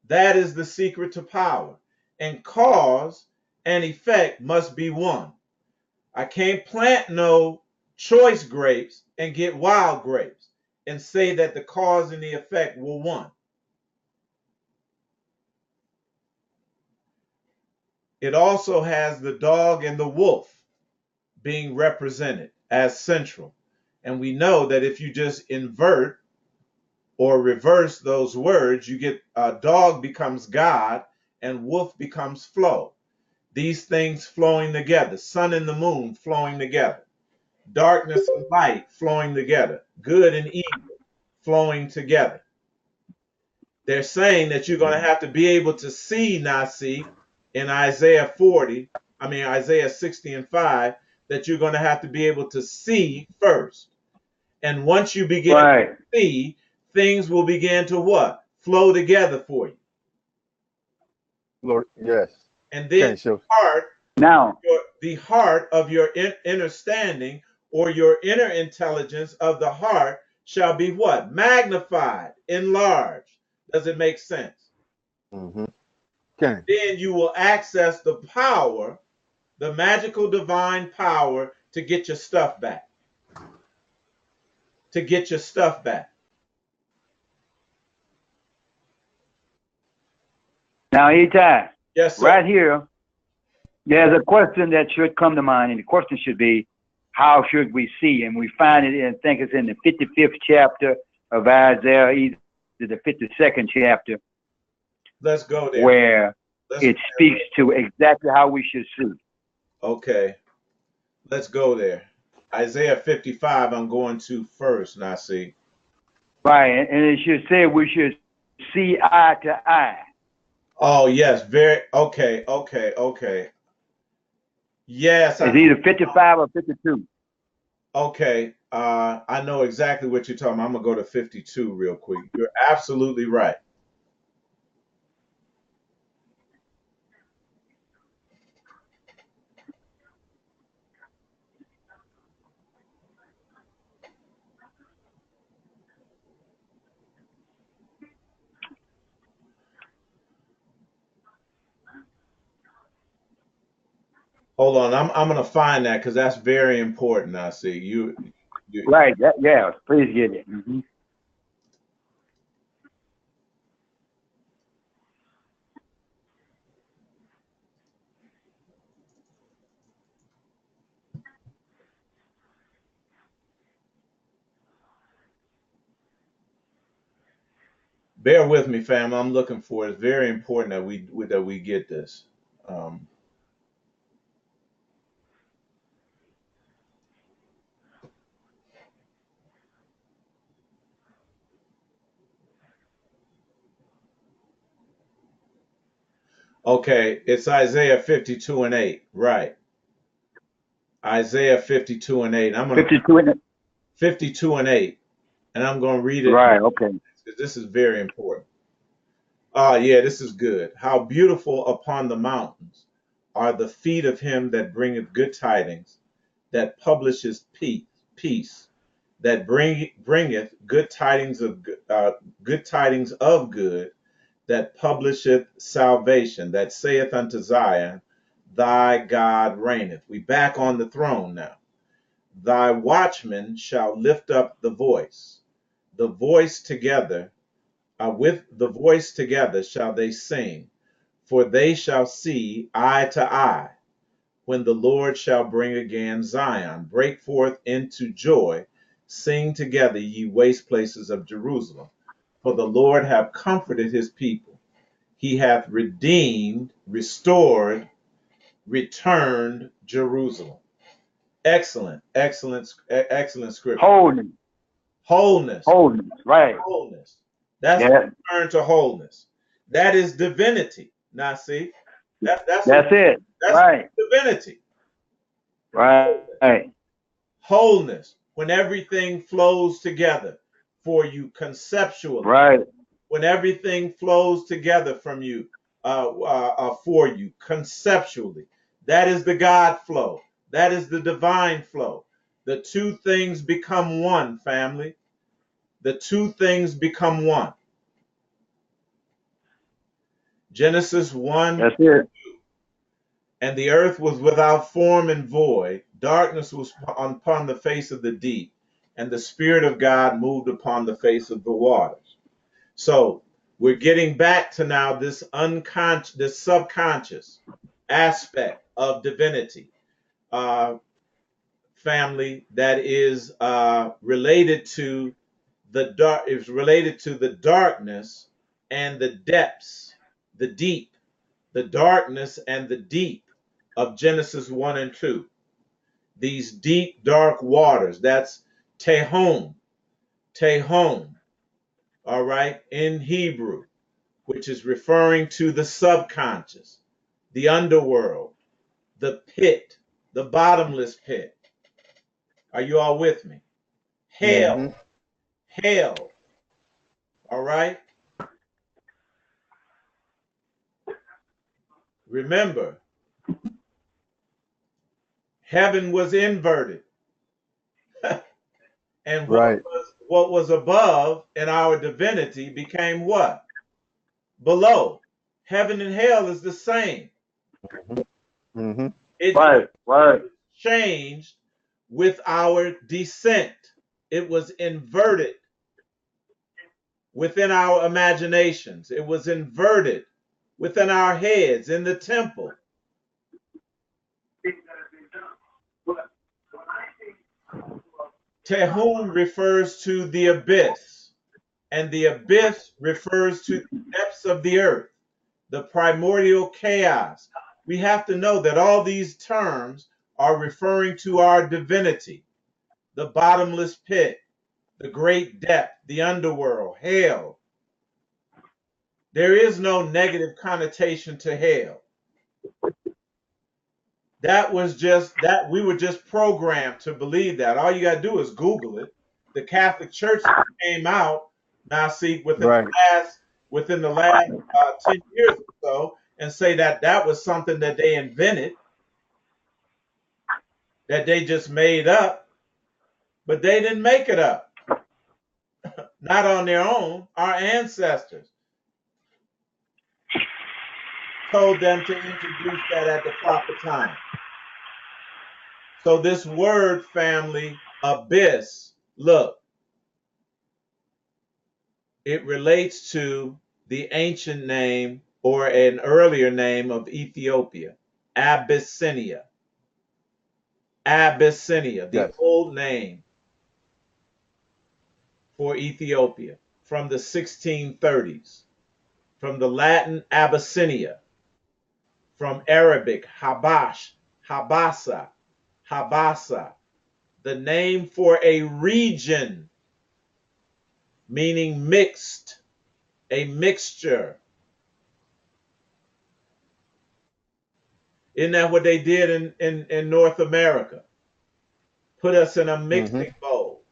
That is the secret to power. And cause and effect must be one. I can't plant no choice grapes and get wild grapes and say that the cause and the effect were one. It also has the dog and the wolf being represented as central. And we know that if you just invert or reverse those words, you get dog becomes God and wolf becomes flow. These things flowing together, sun and the moon flowing together, darkness and light flowing together, good and evil flowing together. They're saying that you're going to have to be able to see Nasi in Isaiah 60 and 5, that you're going to have to be able to see first. And once you begin to see, things will begin to what? Flow together for you. Lord, yes. And then the heart of your understanding, or your inner intelligence of the heart, shall be what? Magnified, enlarged. Does it make sense? Mm-hmm. Okay. Then you will access the power, the magical divine power, to get your stuff back. To get your stuff back. Now, Eitai, yes, sir. Right here, there's a question that should come to mind, and the question should be, how should we see? And we find it, I think it's in the 55th chapter of Isaiah, either the 52nd chapter. Let's go there. Where it speaks to exactly how we should see. Okay. Let's go there. Isaiah 55, I'm going to first, Nasi. Right, and it should say we should see eye to eye. Oh, yes, okay. Yes. It's either 55 or 52. Okay, I know exactly what you're talking about. I'm going to go to 52 real quick. You're absolutely right. Hold on, I'm going to find that, because that's very important. I see you. Right. Yeah. Please get it. Mm-hmm. Bear with me, fam. I'm looking for it. It's very important that we get this. Okay, it's Isaiah 52 and 8, right? Isaiah 52 and 8. I'm going to 52 and 8, and I'm going to read it. Right. Okay. This is very important. Yeah, this is good. How beautiful upon the mountains are the feet of him that bringeth good tidings, that publishes peace, that bringeth good tidings of good, that publisheth salvation, that saith unto Zion, thy God reigneth. We back on the throne now. Thy watchmen shall lift up the voice. The voice together, with the voice together shall they sing, for they shall see eye to eye, when the Lord shall bring again Zion. Break forth into joy, sing together, ye waste places of Jerusalem. For the Lord hath comforted his people. He hath redeemed, restored, returned Jerusalem. Excellent scripture. Wholeness. Right. Wholeness. That's return to wholeness. That is divinity. Now see, that's it. That's right. Divinity. Right. Wholeness, when everything flows together for you conceptually. Right. When everything flows together from you, for you conceptually. That is the God flow. That is the divine flow. The two things become one, family. The two things become one. Genesis 1. That's it. And the earth was without form and void. Darkness was upon the face of the deep, and the Spirit of God moved upon the face of the waters. So we're getting back to now this unconscious, this subconscious aspect of divinity, family, that is related to the dark is related to the darkness and the depths, the deep, the darkness and the deep of Genesis 1 and 2. These deep, dark waters, that's Tehom, Tehom, all right, in Hebrew, which is referring to the subconscious, the underworld, the pit, the bottomless pit. Are you all with me? Mm-hmm. Hell, hell, all right? Remember, heaven was inverted. And Right. what was above in our divinity became what? Below. Heaven and hell is the same. Mm-hmm. It Right, right. changed with our descent. It was inverted within our imaginations. It was inverted within our heads in the temple. Tehum refers to the abyss, and the abyss refers to the depths of the earth, the primordial chaos. We have to know that all these terms are referring to our divinity, the bottomless pit, the great depth, the underworld, hell. There is no negative connotation to hell. That was just that we were just programmed to believe that. All you got to do is Google it. The Catholic Church came out now, see, Right. within the last 10 years or so, and say that that was something that they invented, that they just made up, but they didn't make it up. Not on their own. Our ancestors told them to introduce that at the proper time. So this word family, abyss, look, it relates to the ancient name or an earlier name of Ethiopia, Abyssinia. Abyssinia, the Yes. old name for Ethiopia from the 1630s, from the Latin Abyssinia, from Arabic Habash, Habasa, Habasa, the name for a region, meaning mixed, a mixture. Isn't that what they did in North America? Put us in a Mm-hmm. mixing bowl,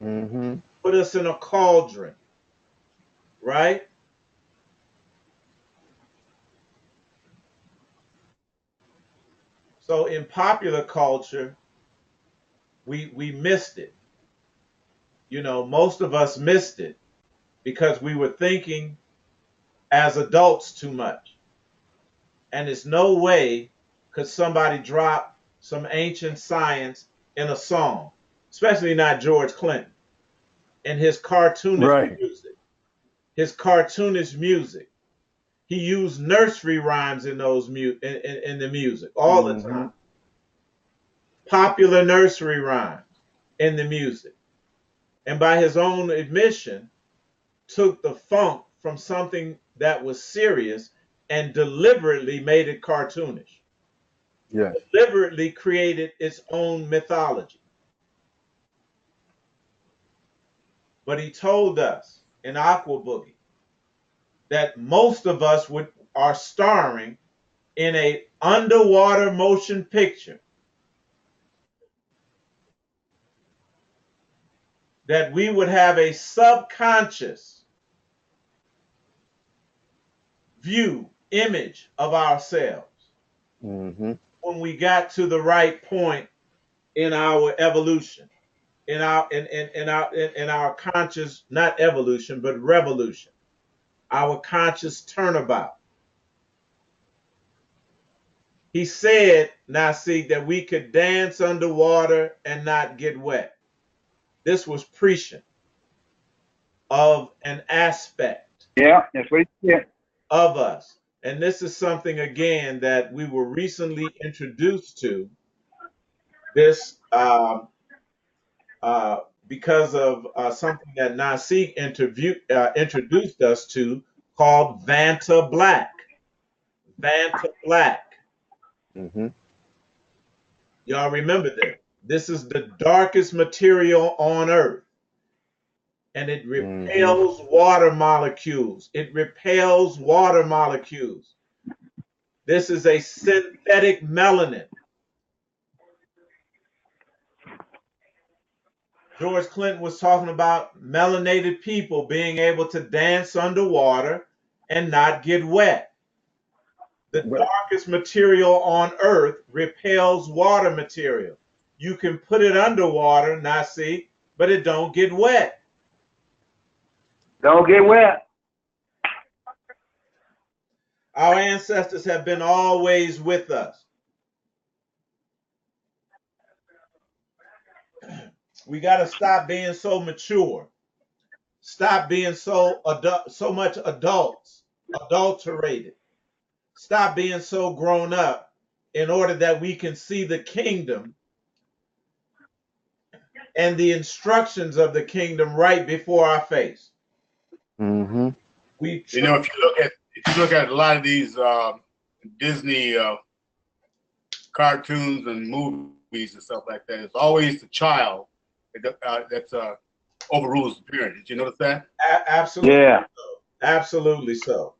Mm-hmm. put us in a cauldron, right? So in popular culture, we missed it. You know, most of us missed it because we were thinking as adults too much. And there's no way could somebody drop some ancient science in a song, especially not George Clinton and his cartoonish Right. music. His cartoonish music. He used nursery rhymes in those in the music all the Mm-hmm. time. Popular nursery rhymes in the music. And by his own admission, took the funk from something that was serious and deliberately made it cartoonish, Yes. deliberately created its own mythology. But he told us in Aqua Boogie that most of us are starring in a underwater motion picture, that we would have a subconscious view, image of ourselves Mm-hmm. when we got to the right point in our evolution, in our conscious, not evolution, but revolution, our conscious turnabout. He said, Nasik, that we could dance underwater and not get wet. This was prescient of an aspect Yeah, that's what he said. of us. And this is something, again, that we were recently introduced to, this because of something that Nasik introduced us to called Vanta Black. Vanta Black. Mm-hmm. Y'all remember this? This is the darkest material on Earth, and it Mm-hmm. repels water molecules. It repels water molecules. This is a synthetic melanin. George Clinton was talking about melanated people being able to dance underwater and not get wet. The darkest material on Earth repels water material. You can put it underwater, Nasi, but it don't get wet. Don't get wet. Our ancestors have been always with us. We got to stop being so mature. Stop being so much adulterated. Stop being so grown up in order that we can see the kingdom and the instructions of the kingdom right before our face. Mm-hmm. We You know, if you look at a lot of these Disney cartoons and movies and stuff like that, it's always the child that overrules the parent. Did you notice that? absolutely, Yeah. so. Absolutely so.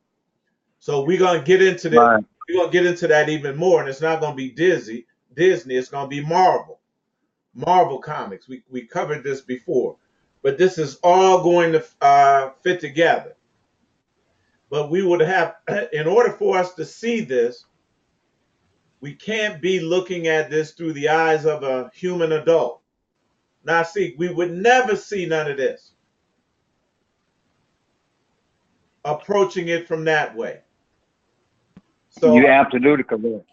So we're gonna get into that. Right. We're gonna get into that even more, and it's not gonna be Disney. It's gonna be Marvel comics. We covered this before, but this is all going to fit together. But we would have, in order for us to see this, we can't be looking at this through the eyes of a human adult. Now, see, we would never see none of this approaching it from that way. So, You absolutely correct.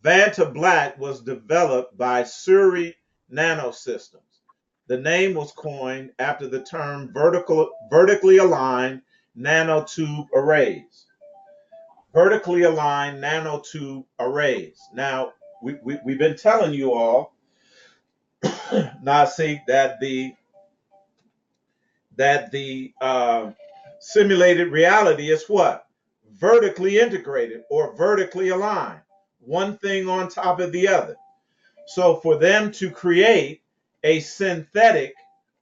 Vanta Black was developed by Surrey Nanosystems. The name was coined after the term vertically aligned nanotube arrays. Vertically aligned nanotube arrays. Now, we've been telling you all, Nasi, that the simulated reality is what? Vertically integrated or vertically aligned. One thing on top of the other. So for them to create a synthetic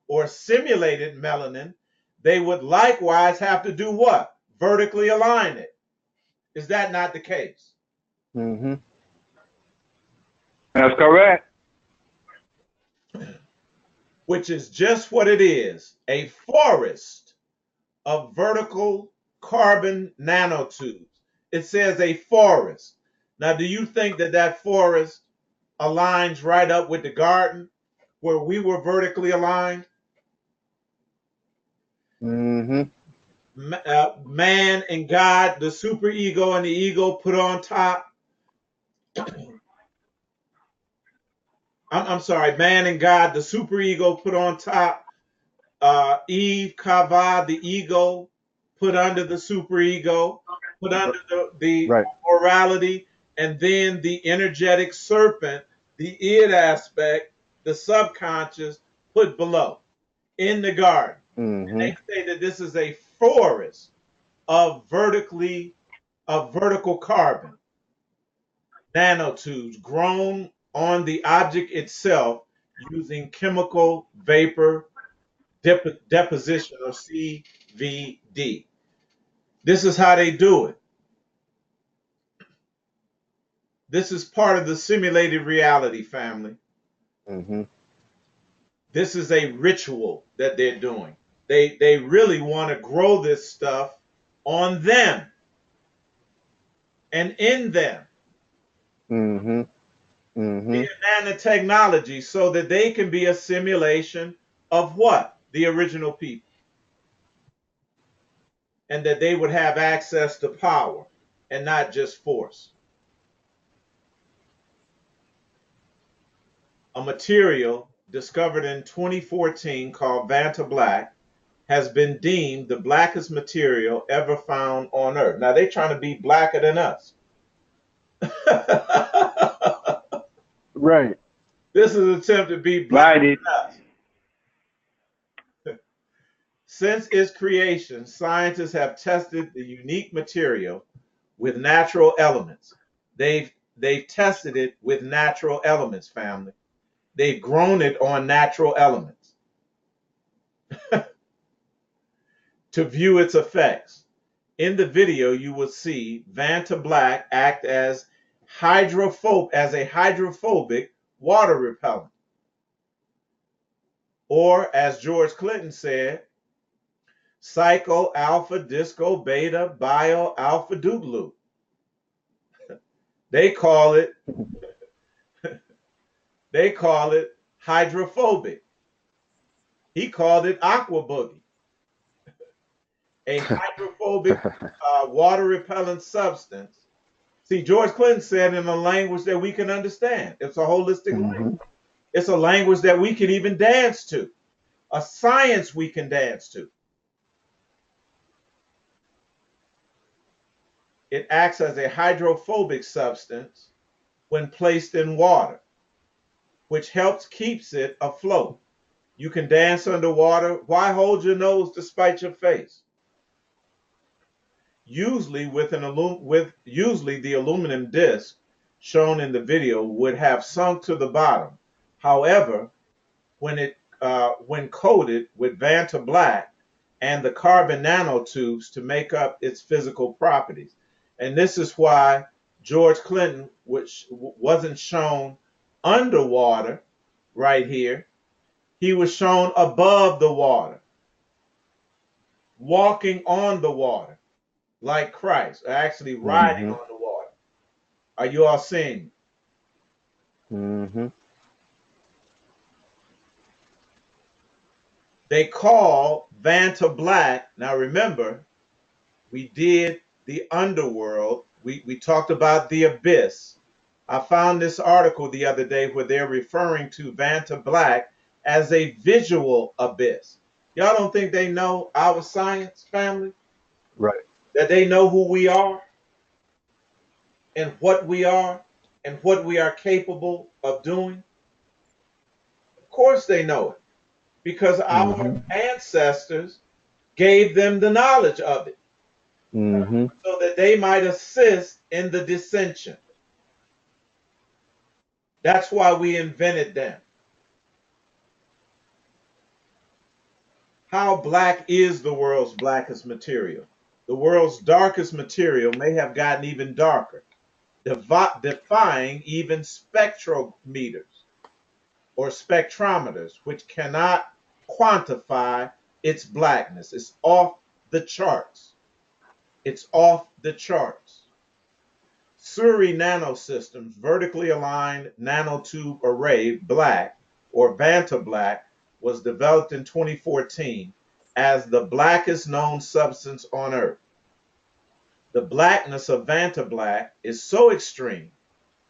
or simulated melanin, they would likewise have to do what? Vertically align it. Is that not the case? Mm-hmm. That's correct. Which is just what it is, a forest of vertical carbon nanotubes. It says a forest. Now, do you think that that forest aligns right up with the garden where we were vertically aligned? Mm-hmm. Man and God, the superego and the ego put on top. I'm sorry, man and God, the superego put on top. Eve, Kava, the ego, put under the superego, put under the Right. morality, and then the energetic serpent, the id aspect, the subconscious, put below in the garden. And Mm-hmm. they say that this is a forest of vertical carbon nanotubes grown on the object itself using chemical vapor deposition or CVD. This is how they do it. This is part of the simulated reality, family. Mm-hmm. This is a ritual that they're doing. They really want to grow this stuff on them and in them Mm-hmm. Mm-hmm. via nanotechnology so that they can be a simulation of what? The original people. And that they would have access to power and not just force. A material discovered in 2014 called Vanta Black has been deemed the blackest material ever found on Earth. Now they're trying to be blacker than us. Right. This is an attempt to be black Right. nuts. Since its creation, scientists have tested the unique material with natural elements. They've tested it with natural elements, family. They've grown it on natural elements to view its effects. In the video, you will see Vanta Black act as a hydrophobic water repellent. Or, as George Clinton said, Psychoalphadiscobetabioaquadoloop. They call it hydrophobic. He called it aqua boogie, a hydrophobic water repellent substance. See, George Clinton said in a language that we can understand. It's a holistic language. It's a language that we can even dance to, a science we can dance to. It acts as a hydrophobic substance when placed in water, which helps keeps it afloat. You can dance underwater. Why hold your nose to spite your face? Usually the aluminum disc shown in the video would have sunk to the bottom. However, when coated with Vanta Black and the carbon nanotubes to make up its physical properties. And this is why George Clinton, which wasn't shown underwater right here, he was shown above the water, walking on the water like Christ, actually riding on the water. Are you all seeing? Mm-hmm. They call Vanta Black. Now remember, we did the Underworld. We talked about the abyss. I found this article the other day where they're referring to Vanta Black as a visual abyss. Y'all don't think they know our science, family? Right. That they know who we are and what we are and what we are capable of doing? Of course they know it, because our ancestors gave them the knowledge of it so that they might assist in the dissension. That's why we invented them. How black is the world's blackest material? The world's darkest material may have gotten even darker, defying even spectrometers or spectrometers, which cannot quantify its blackness. It's off the charts. It's off the charts. Surrey Nanosystems vertically aligned nanotube array black, or Vanta Black, was developed in 2014 as the blackest known substance on Earth. The blackness of Vanta Black is so extreme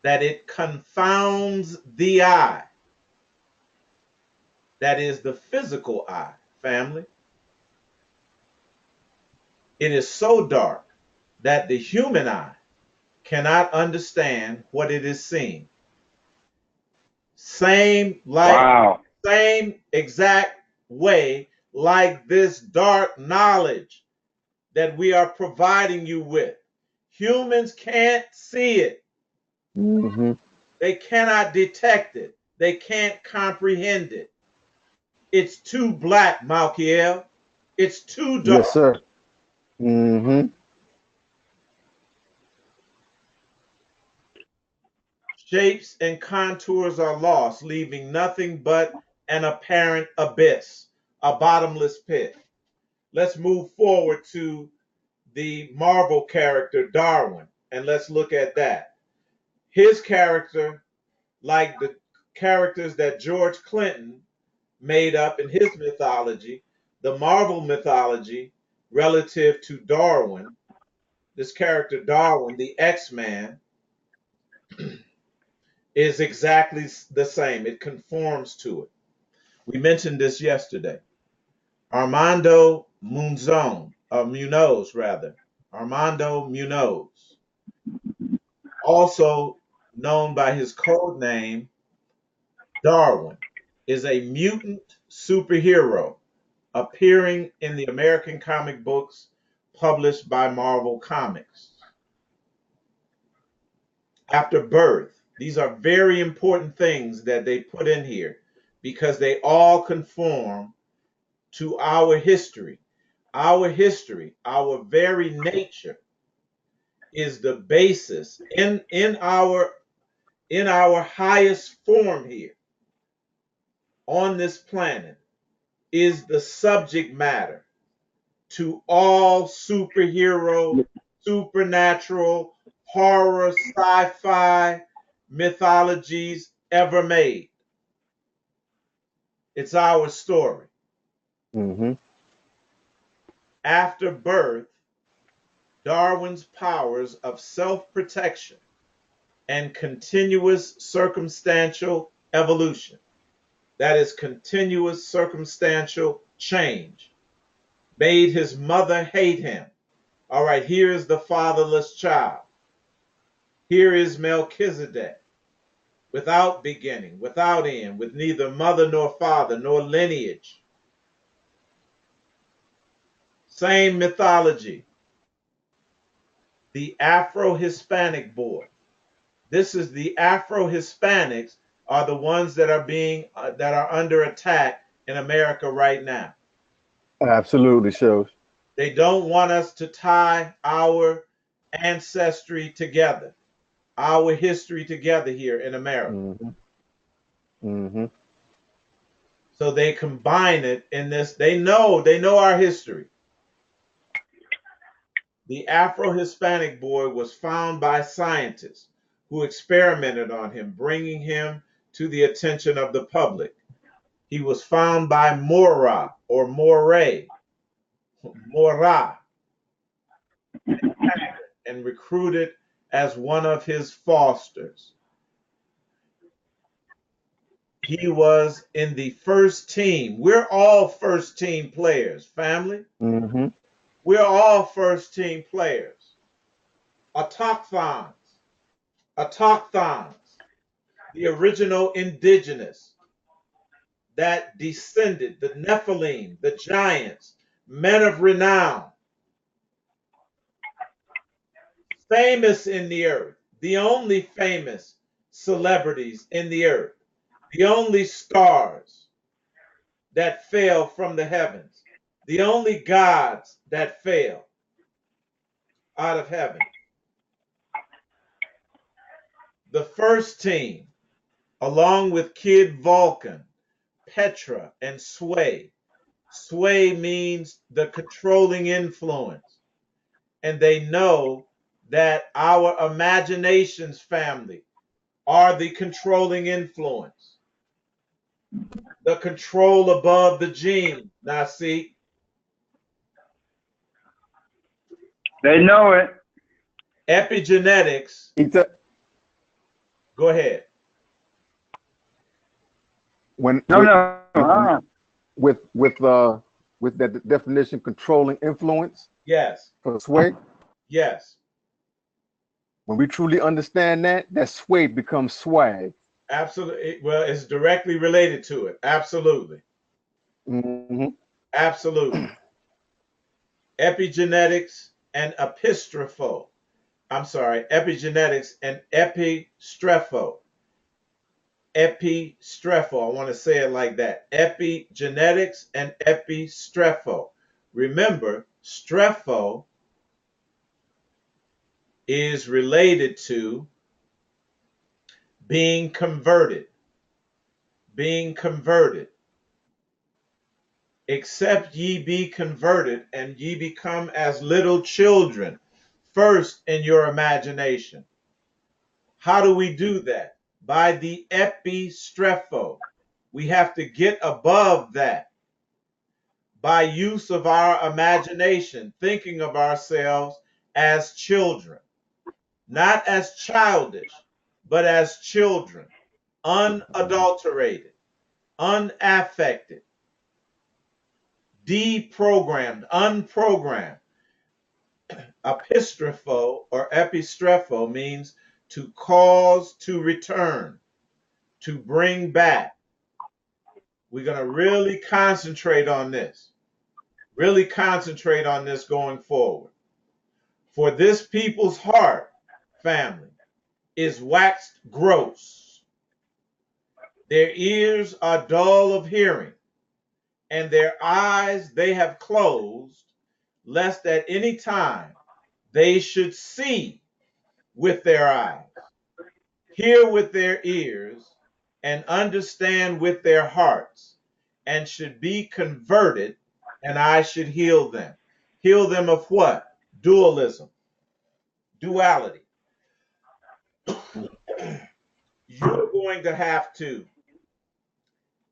that it confounds the eye. That is the physical eye, family. It is so dark that the human eye cannot understand what it is seeing. Same exact way like this dark knowledge that we are providing you with. Humans can't see it. They cannot detect it. They can't comprehend it. It's too black, Malkiel. It's too dark. Yes, sir. Mm-hmm. Shapes and contours are lost, leaving nothing but an apparent abyss, a bottomless pit. Let's move forward to the Marvel character Darwin, and let's look at that. His character, like the characters that George Clinton made up in his mythology, the Marvel mythology relative to Darwin, this character Darwin, the X-Man, is exactly the same. It conforms to it. We mentioned this yesterday. Armando Munoz, Armando Munoz, also known by his code name Darwin is a mutant superhero appearing in the American comic books published by Marvel Comics. After birth, these are very important things that they put in here because they all conform to our history. Our history, our very nature, is the basis in our highest form here on this planet, is the subject matter to all superhero, supernatural, horror, sci-fi mythologies ever made. It's our story. Mm-hmm. After birth, Darwin's powers of self-protection and continuous circumstantial evolution, that is continuous circumstantial change, made his mother hate him. All right, here is the fatherless child. Here is Melchizedek, without beginning, without end, with neither mother nor father nor lineage. Same mythology. The Afro-Hispanic boy. This is the Afro-Hispanics are the ones that are under attack in America right now. Absolutely shows. They don't want us to tie our ancestry together, our history together here in America. Mm-hmm. Mm-hmm. So they combine it in this. They know our history. The Afro-Hispanic boy was found by scientists who experimented on him, bringing him to the attention of the public. He was found by Mora or Moray, Mora, and recruited as one of his fosters. He was in the first team. We're all first team players, family. Mm-hmm. We're all first team players. Autochthons, the original indigenous that descended, the Nephilim, the giants, men of renown, famous in the earth, the only famous celebrities in the earth, the only stars that fell from the heavens, the only gods that fell out of heaven. The first team, along with Kid Vulcan, Petra, and Sway. Sway means the controlling influence. And they know that our imaginations, family, are the controlling influence. The control above the gene. Now, see, They know it. epigenetics. Eitai, Go ahead. when No, no. Uh-uh. with that definition, controlling influence Yes, for sway. yes, When we truly understand that, that sway becomes swag. absolutely. Well, it's directly related to it. Absolutely. Mm-hmm. Absolutely. Epigenetics and epistrepho. I'm sorry, epigenetics and epistrepho. Epistrepho. I want to say it like that. Epigenetics and epistrepho. Remember, strepho is related to being converted. Being converted. Except ye be converted, and ye become as little children, first in your imagination. How do we do that? By the epistrepho. We have to get above that by use of our imagination, thinking of ourselves as children, not as childish, but as children, unadulterated, unaffected, deprogrammed, unprogrammed. Epistrepho or epistrepho means to cause to return, to bring back. We're going to really concentrate on this. Really concentrate on this going forward. For this people's heart, family, is waxed gross. Their ears are dull of hearing, and their eyes they have closed, lest at any time they should see with their eyes, hear with their ears, and understand with their hearts, and should be converted, and I should heal them. Heal them of what? Dualism, duality. You're going to have to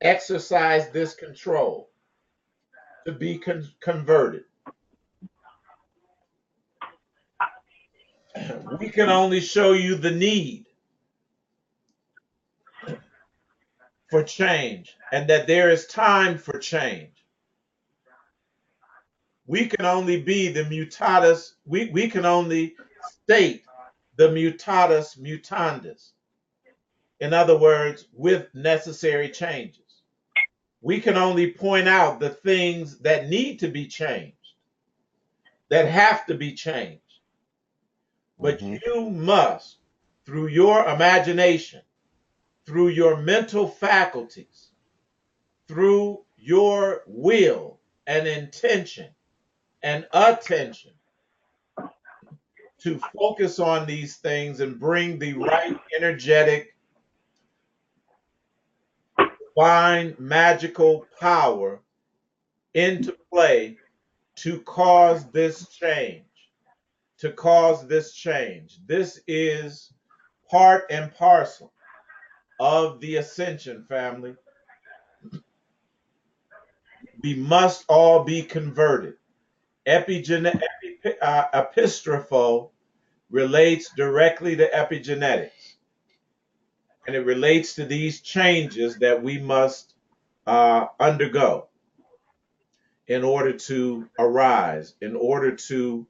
exercise this control to be converted. We can only show you the need for change and that there is time for change. We can only be the mutatus, we can only state the mutatus mutandis. In other words, with necessary changes. We can only point out the things that need to be changed, that have to be changed. But you must, through your imagination, through your mental faculties, through your will and intention and attention, to focus on these things and bring the right energetic, divine, magical power into play to cause this change. To cause this change. This is part and parcel of the ascension, family. We must all be converted. Epistropho relates directly to epigenetics, and it relates to these changes that we must undergo in order to arise, in order to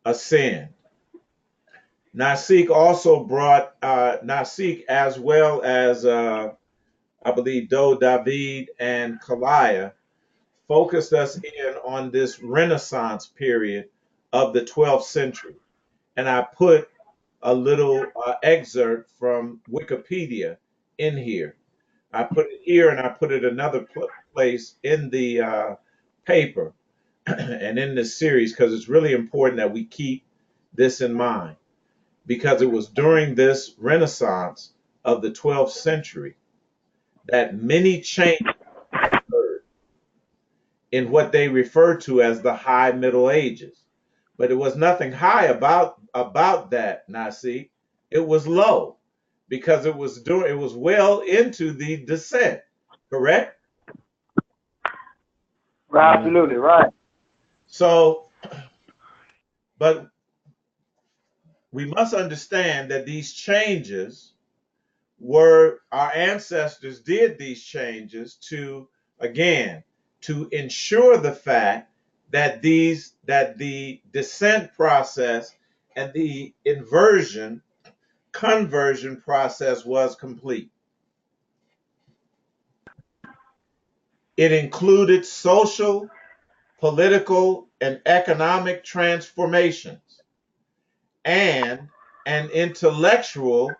ascend. Nasik also brought Nasik, as well as I believe Do David and Kalaya, focused us in on this Renaissance period of the 12th century. And I put a little excerpt from Wikipedia in here. I put it here and I put it another place in the paper and in this series, because it's really important that we keep this in mind, because it was during this Renaissance of the 12th century that many changes occurred in what they refer to as the High Middle Ages. But it was nothing high about that, Nasi. It was low, because it was well into the descent, correct? Absolutely right. So, but we must understand that these changes were, our ancestors did these changes to, again, to ensure the fact that the descent process and the conversion process was complete. It included social, political, and economic transformations and an intellectual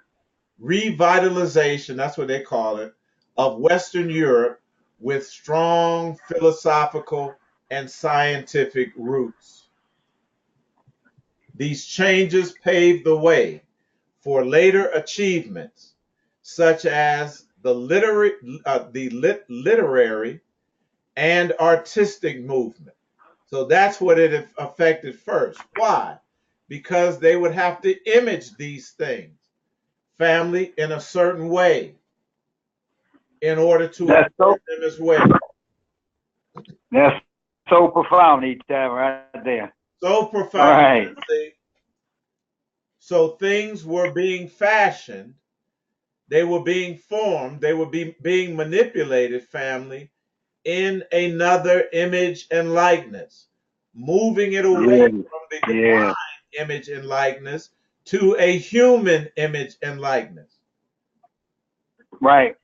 revitalization, that's what they call it, of Western Europe with strong philosophical and scientific roots. These changes paved the way for later achievements, such as the literary and artistic movement. So that's what it affected first. Why? Because they would have to image these things, family, in a certain way in order to affect them as well. That's so profound, Eitai, right there. So profound. All right. So things were being fashioned, they were being formed, they were being manipulated, family, in another image and likeness, moving it away from the divine image and likeness to a human image and likeness. Right.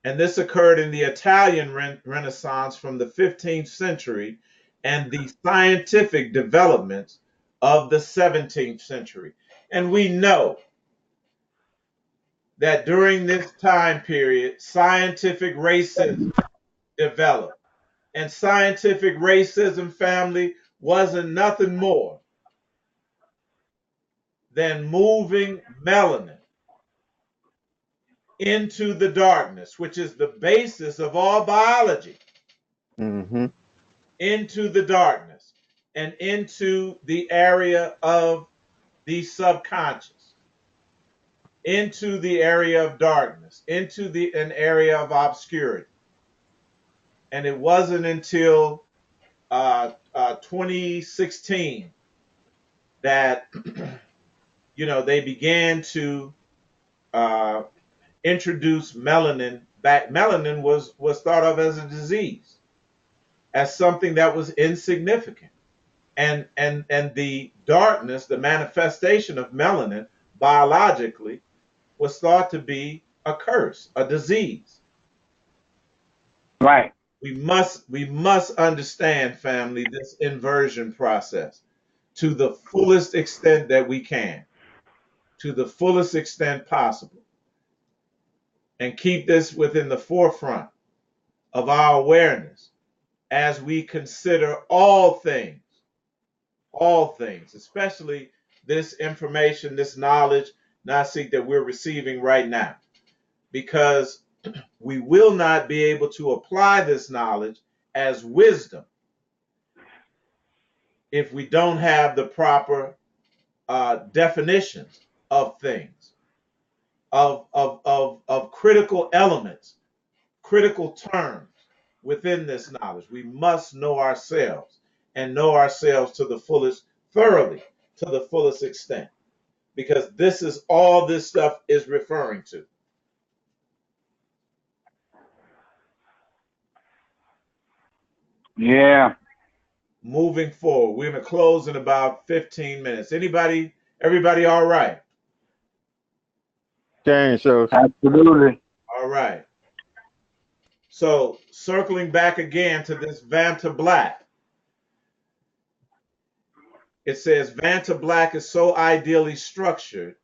And this occurred in the Italian Renaissance from the 15th century and the scientific developments of the 17th century. And we know that during this time period, scientific racism developed. And scientific racism, family, wasn't nothing more than moving melanin into the darkness, which is the basis of all biology, Mm-hmm. into the darkness and into the area of the subconscious, into the area of darkness, into an area of obscurity. And it wasn't until 2016 that they began to uh, introduce melanin back. Melanin was thought of as a disease, as something that was insignificant. And the darkness, the manifestation of melanin biologically, was thought to be a curse, a disease. Right. We must understand, family, this inversion process to the fullest extent that we can, to the fullest extent possible, and keep this within the forefront of our awareness as we consider all things, especially this information, this knowledge, Nasik, that we're receiving right now, because we will not be able to apply this knowledge as wisdom if we don't have the proper definitions of things, of critical elements, critical terms within this knowledge. We must know ourselves and know ourselves to the fullest, thoroughly, to the fullest extent, because this is all this stuff is referring to. Yeah. Moving forward, we're going to close in about 15 minutes. Everybody all right? Dang, so Absolutely. All right. So circling back again to this Vanta Black, it says Vanta Black is so ideally structured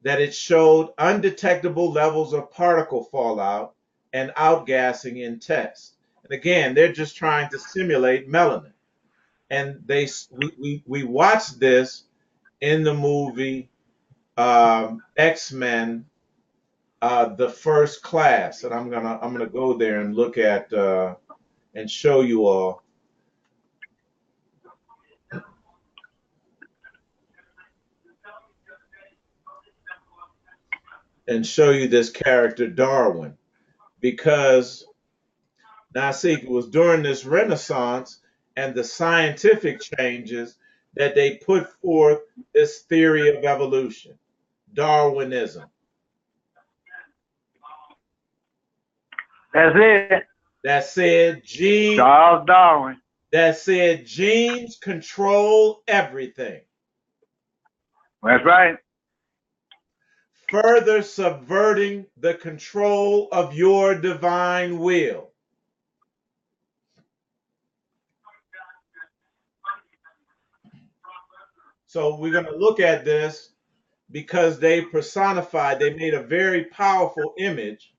that it showed undetectable levels of particle fallout and outgassing in tests. And again, they're just trying to simulate melanin. And we watched this in the movie X-Men, the First Class, and I'm gonna go there and look at and show you all. And show you this character Darwin, because now see, it was during this Renaissance and the scientific changes that they put forth this theory of evolution, Darwinism. That's it. That said, Charles Darwin. genes control everything, That's right. further subverting the control of your divine will. So we're going to look at this because they personified, they made a very powerful image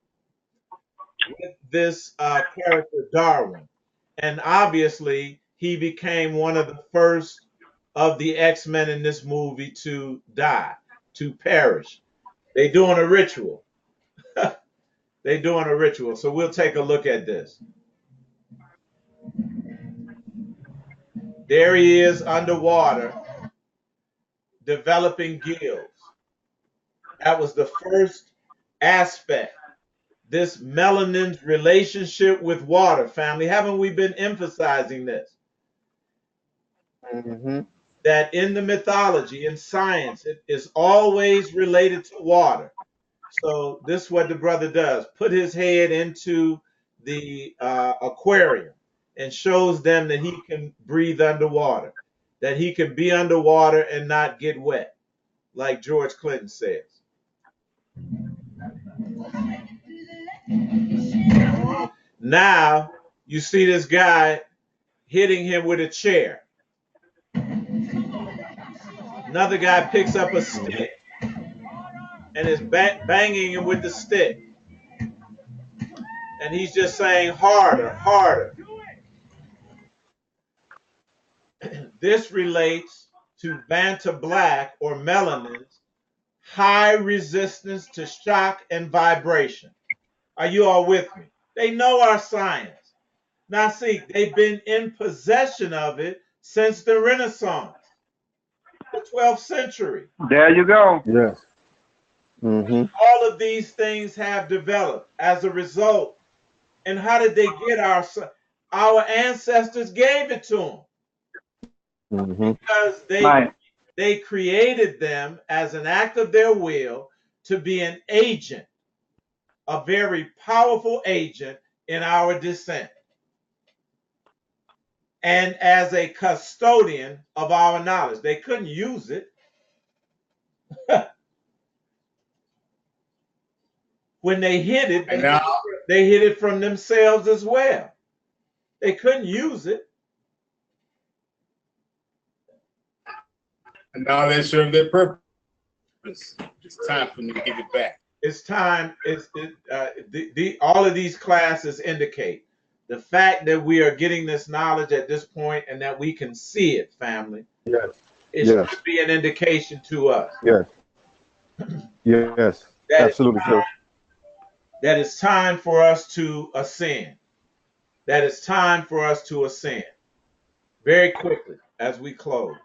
with this character Darwin. And obviously, he became one of the first of the X-Men in this movie to die, to perish. They're doing a ritual. They're doing a ritual. So we'll take a look at this. There he is underwater, developing gills. That was the first aspect. This melanin's relationship with water, family. Haven't we been emphasizing this? mm-hmm. That in the mythology, in science, it is always related to water. So this is what the brother does. Put his head into the aquarium and shows them that he can breathe underwater, that he can be underwater and not get wet, like George Clinton says. Now you see this guy hitting him with a chair. Another guy picks up a stick and is banging him with the stick. And he's just saying harder, harder. This relates to Banta Black or melanin's high resistance to shock and vibration. Are you all with me? They know our science. Now see, they've been in possession of it since the Renaissance, the 12th century. There you go. Yes. Mm-hmm. All of these things have developed as a result. And how did they get our ancestors gave it to them? Mm-hmm. Because they created them as an act of their will to be an agent, a very powerful agent in our descent, and as a custodian of our knowledge. They couldn't use it. When they hid it, they hid it from themselves as well. They couldn't use it. And now they serve their purpose. It's time for them to give it back. It's time. All of these classes indicate the fact that we are getting this knowledge at this point and that we can see it, family. Yes. It should be an indication to us. Yes. Yes. Absolutely, sir. That it's time for us to ascend. That it's time for us to ascend. Very quickly as we close.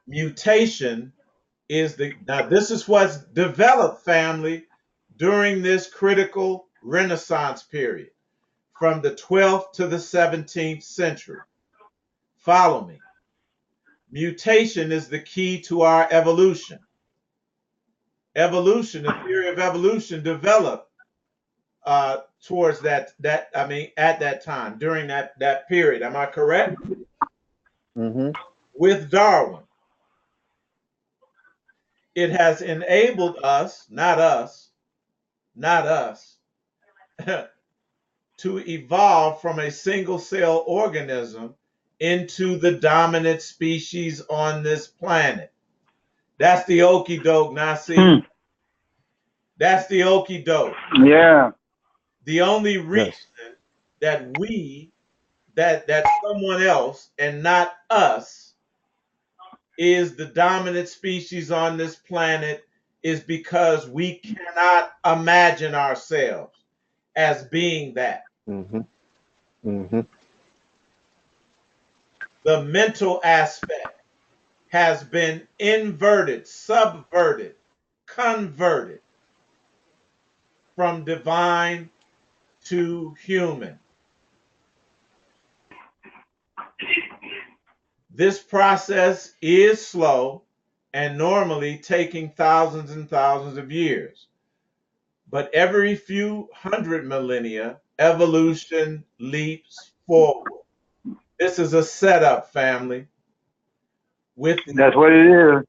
Mutation is now this is what's developed, family, during this critical Renaissance period from the 12th to the 17th century. Follow me. Mutation is the key to our evolution. Evolution, the theory of evolution developed towards at that time, during that period. Am I correct? Mm-hmm. With Darwin. It has enabled us, not us, to evolve from a single cell organism into the dominant species on this planet. That's the okie doke, Nasi. That's the okie doke. Yeah. The only reason that that someone else and not us is the dominant species on this planet is because we cannot imagine ourselves as being that. Mm-hmm. Mm-hmm. The mental aspect has been inverted, subverted, converted from divine to human. This process is slow and normally taking thousands and thousands of years. But every few hundred millennia, evolution leaps forward. This is a setup, family. That's what it is.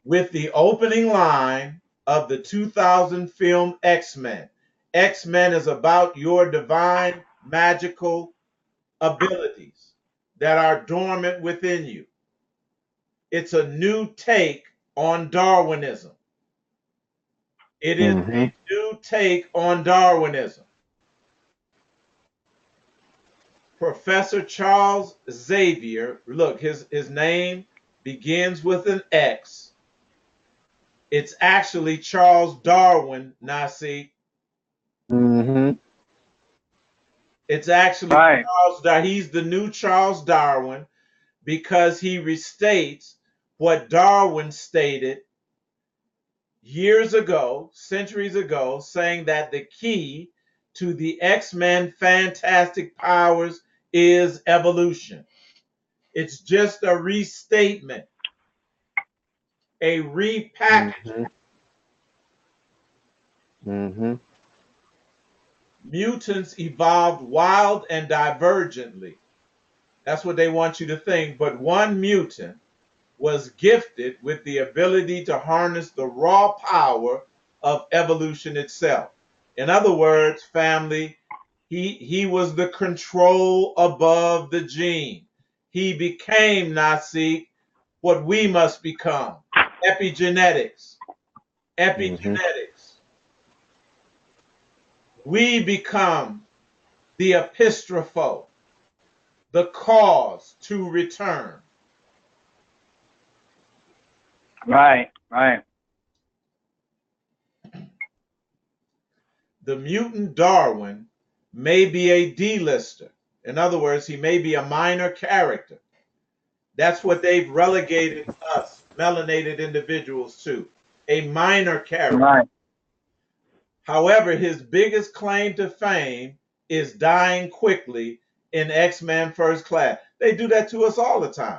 With the opening line of the 2000 film X-Men. X-Men is about your divine magical abilities that are dormant within you. It's a new take on Darwinism. It is a new take on Darwinism. Professor Charles Xavier, look, his name begins with an X. It's actually Charles Darwin, Nasi. Mm-hmm. It's actually Charles Darwin. He's the new Charles Darwin because he restates what Darwin stated years ago, centuries ago, saying that the key to the X-Men fantastic powers is evolution. It's just a restatement, a repackaging. Mm-hmm. Mutants evolved wild and divergently. That's what they want you to think. But one mutant was gifted with the ability to harness the raw power of evolution itself. In other words, family, he was the control above the gene. He became, Nasi, what we must become. Epigenetics. Epigenetics. We become the epistropho, the cause to return. Right, right. The mutant Darwin may be a D-lister. In other words, he may be a minor character. That's what they've relegated us, melanated individuals, to. A minor character. Right. However, his biggest claim to fame is dying quickly in X-Men First Class. They do that to us all the time.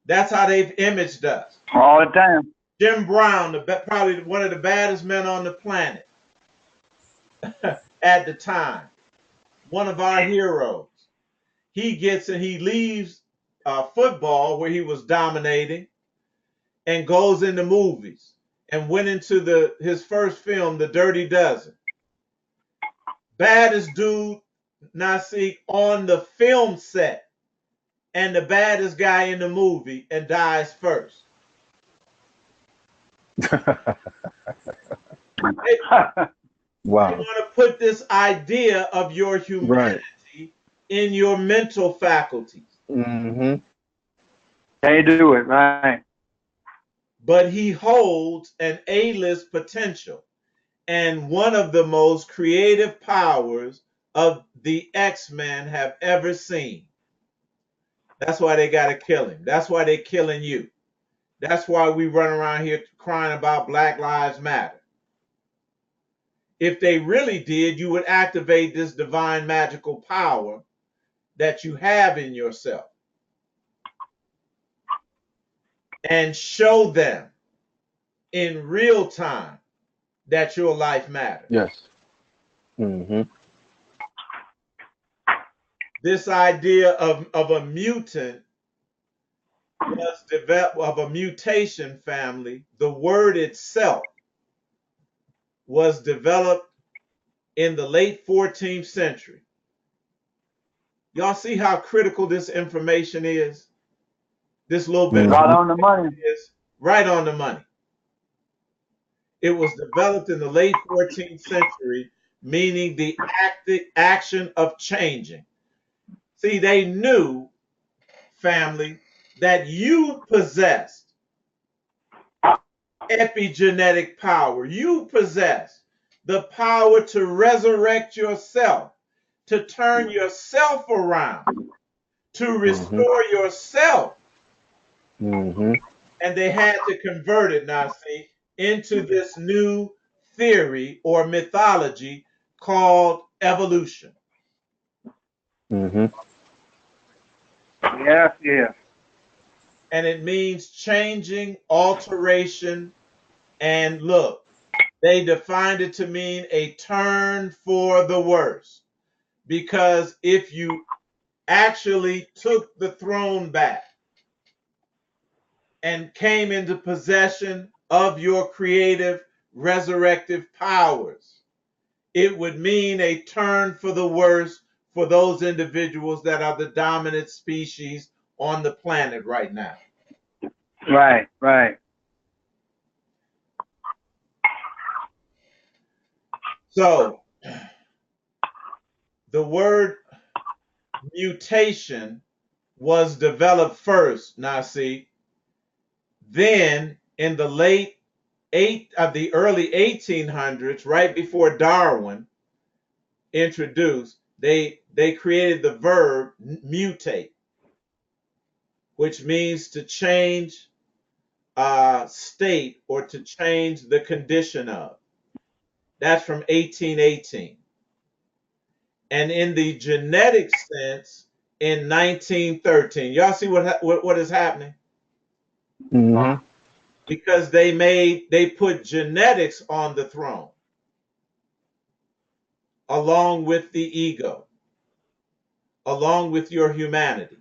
That's how they've imaged us. All the time. Jim Brown, probably one of the baddest men on the planet at the time, one of our heroes. He leaves football where he was dominating and goes into movies and went into his first film, The Dirty Dozen. Baddest dude, Nasi, on the film set and the baddest guy in the movie, and dies first. Wow. You want to put this idea of your humanity in your mental faculties. Mm-hmm. They do it, right. But he holds an A-list potential and one of the most creative powers of the X-Men have ever seen. That's why they got to kill him. That's why they're killing you. That's why we run around here crying about Black Lives Matter. If they really did, you would activate this divine magical power that you have in yourself and show them in real time that your life matters. Yes. Mm-hmm. This idea of a mutant was developed, of a mutation family. The word itself was developed in the late 14th century. Y'all see how critical this information is? This little bit Right on the money. is right on the money. It was developed in the late 14th century, meaning the action of changing. See, they knew, family, that you possessed epigenetic power. You possess the power to resurrect yourself, to turn yourself around, to restore yourself. Mm-hmm. And they had to convert it, now see, into this new theory or mythology called evolution. Mm-hmm. Yes, yes. And it means changing, alteration, and look, they defined it to mean a turn for the worse. Because if you actually took the throne back and came into possession of your creative, resurrective powers, it would mean a turn for the worse for those individuals that are the dominant species on the planet right now. Right, right. So, the word mutation was developed first, Nasi. Then, in the early 1800s, right before Darwin introduced, they created the verb mutate, which means to change state or to change the condition of. That's from 1818. And in the genetic sense, in 1913. Y'all see what is happening? Mm-hmm. Because they put genetics on the throne along with the ego, along with your humanity.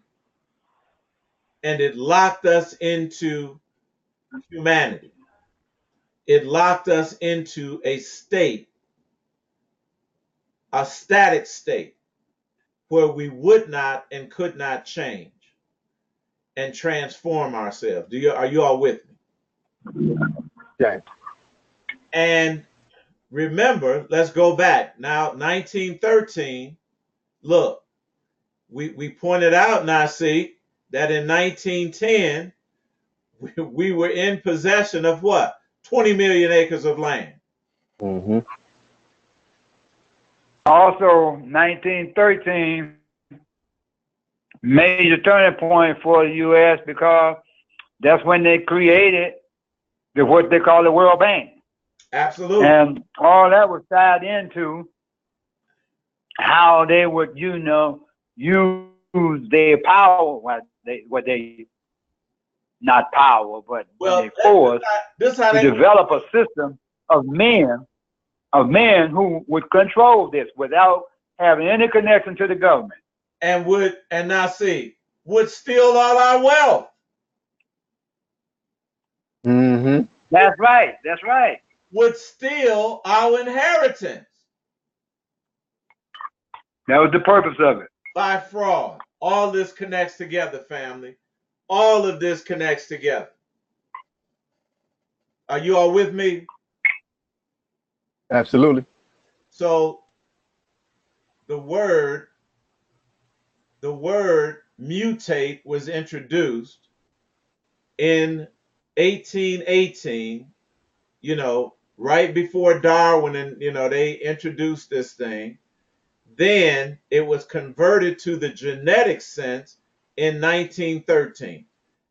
And it locked us into humanity. It locked us into a state a static state where we would not and could not change and transform ourselves. Are you all with me? Yeah. And remember, let's go back. Now, 1913, look, we pointed out, Nasi, that in 1910, we were in possession of what? 20 million acres of land. Mm-hmm. Also, 1913, major turning point for the U.S. because that's when they created what they call the World Bank. Absolutely. And all that was tied into how they would, use their power, not power, but their force to develop a system of men who would control this without having any connection to the government. And would steal all our wealth. Mm-hmm. That's right. That's right. Would steal our inheritance. That was the purpose of it. By fraud. All this connects together, family. All of this connects together. Are you all with me? Absolutely. So the word mutate was introduced in 1818, right before Darwin, and they introduced this thing. Then it was converted to the genetic sense in 1913.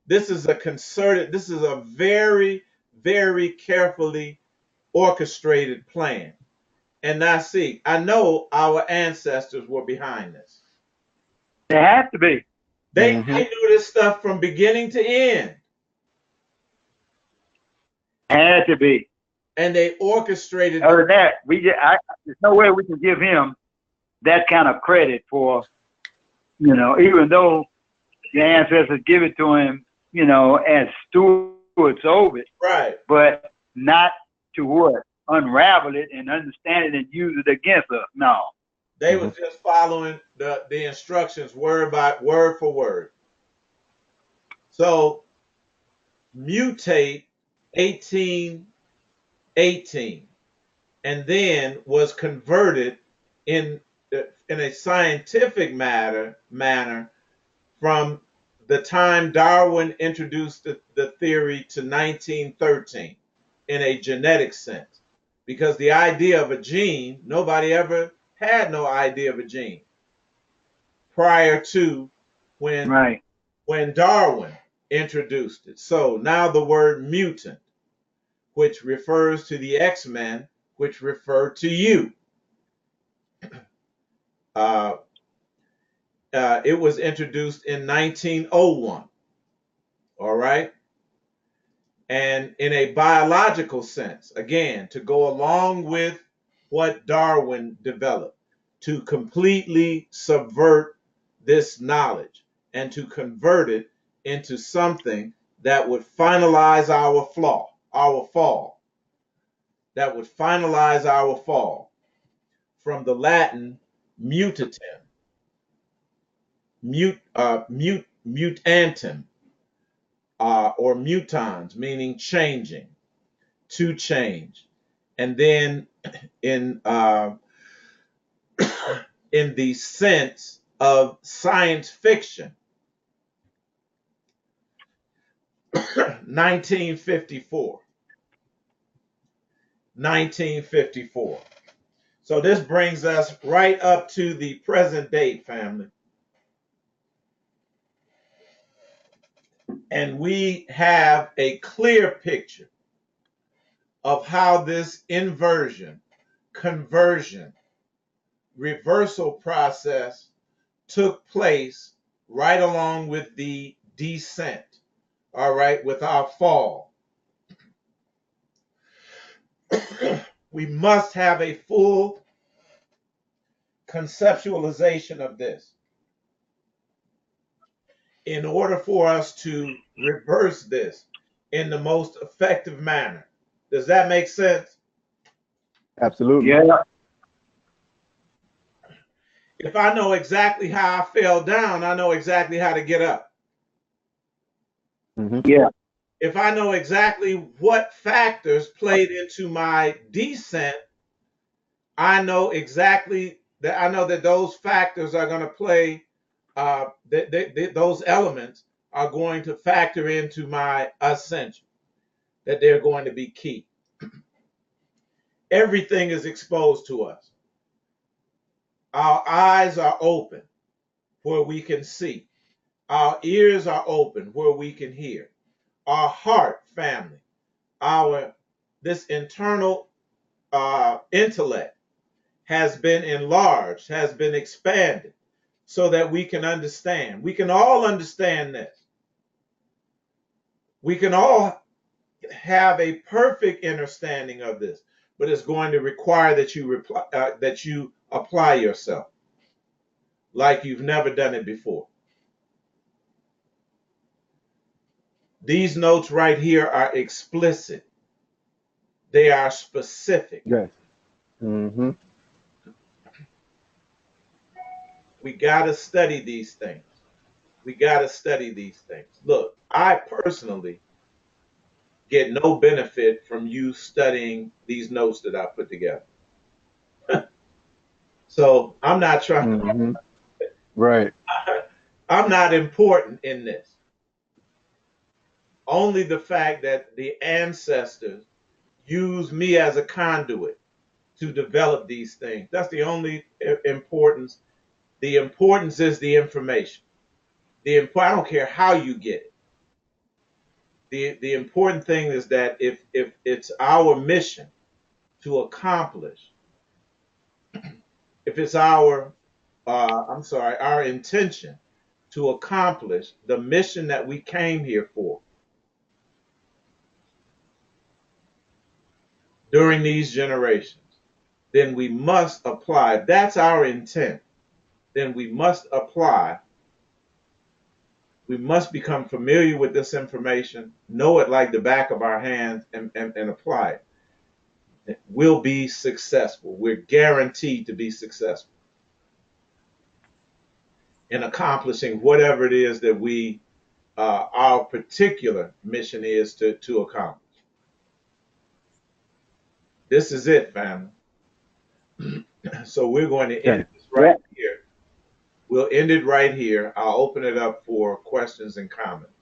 This is a very, very carefully orchestrated plan. And now I know our ancestors were behind this. They had to be. They knew this stuff from beginning to end. Had to be. And they orchestrated. Other than that, there's no way we can give him that kind of credit for, even though the ancestors give it to him, as stewards over it. Right. But not to what? Unravel it and understand it and use it against us. No. They was just following the instructions word for word. So mutate 1818, and then was converted in a scientific manner from the time Darwin introduced the theory to 1913 in a genetic sense. Because the idea of a gene, nobody ever had no idea of a gene prior to when Darwin introduced it. So now the word mutant, which refers to the X-Men, which refer to you. It was introduced in 1901. All right. And in a biological sense, again, to go along with what Darwin developed, to completely subvert this knowledge and to convert it into something that would finalize our fall, that would finalize our fall from the Latin mutatem, mutantum, or mutans, meaning changing, to change. And then in the sense of science fiction, 1954. So this brings us right up to the present date, family. And we have a clear picture of how this inversion, conversion, reversal process took place right along with the descent, all right, with our fall. We must have a full conceptualization of this in order for us to reverse this in the most effective manner. Does that make sense? Absolutely. Yeah. If I know exactly how I fell down, I know exactly how to get up. Mm-hmm. Yeah. If I know exactly what factors played into my descent, I know exactly that I know that those factors are going to play, those elements are going to factor into my ascension, that they're going to be key. Everything is exposed to us. Our eyes are open where we can see. Our ears are open where we can hear. Our heart, family, our this internal intellect has been enlarged, has been expanded so that we can understand. We can all understand this. We can all have a perfect understanding of this, but it's going to require that you apply yourself like you've never done it before. These notes right here are explicit. They are specific. Yes. Mm-hmm. We got to study these things. We got to study these things. Look, I personally get no benefit from you studying these notes that I put together. So I'm not trying, Mm-hmm. Right. I'm not important in this. Only the fact that the ancestors use me as a conduit to develop these things. That's the only importance. The importance is the information. I don't care how you get it. The important thing is that if it's our mission to accomplish, if it's our intention to accomplish the mission that we came here for during these generations, then we must apply. If that's our intent, then we must apply. We must become familiar with this information, know it like the back of our hands, and apply it. We'll be successful. We're guaranteed to be successful in accomplishing whatever it is that our particular mission is to accomplish. This is it, family. So we're going to end Okay. this Yeah. right here. We'll end it right here. I'll open it up for questions and comments.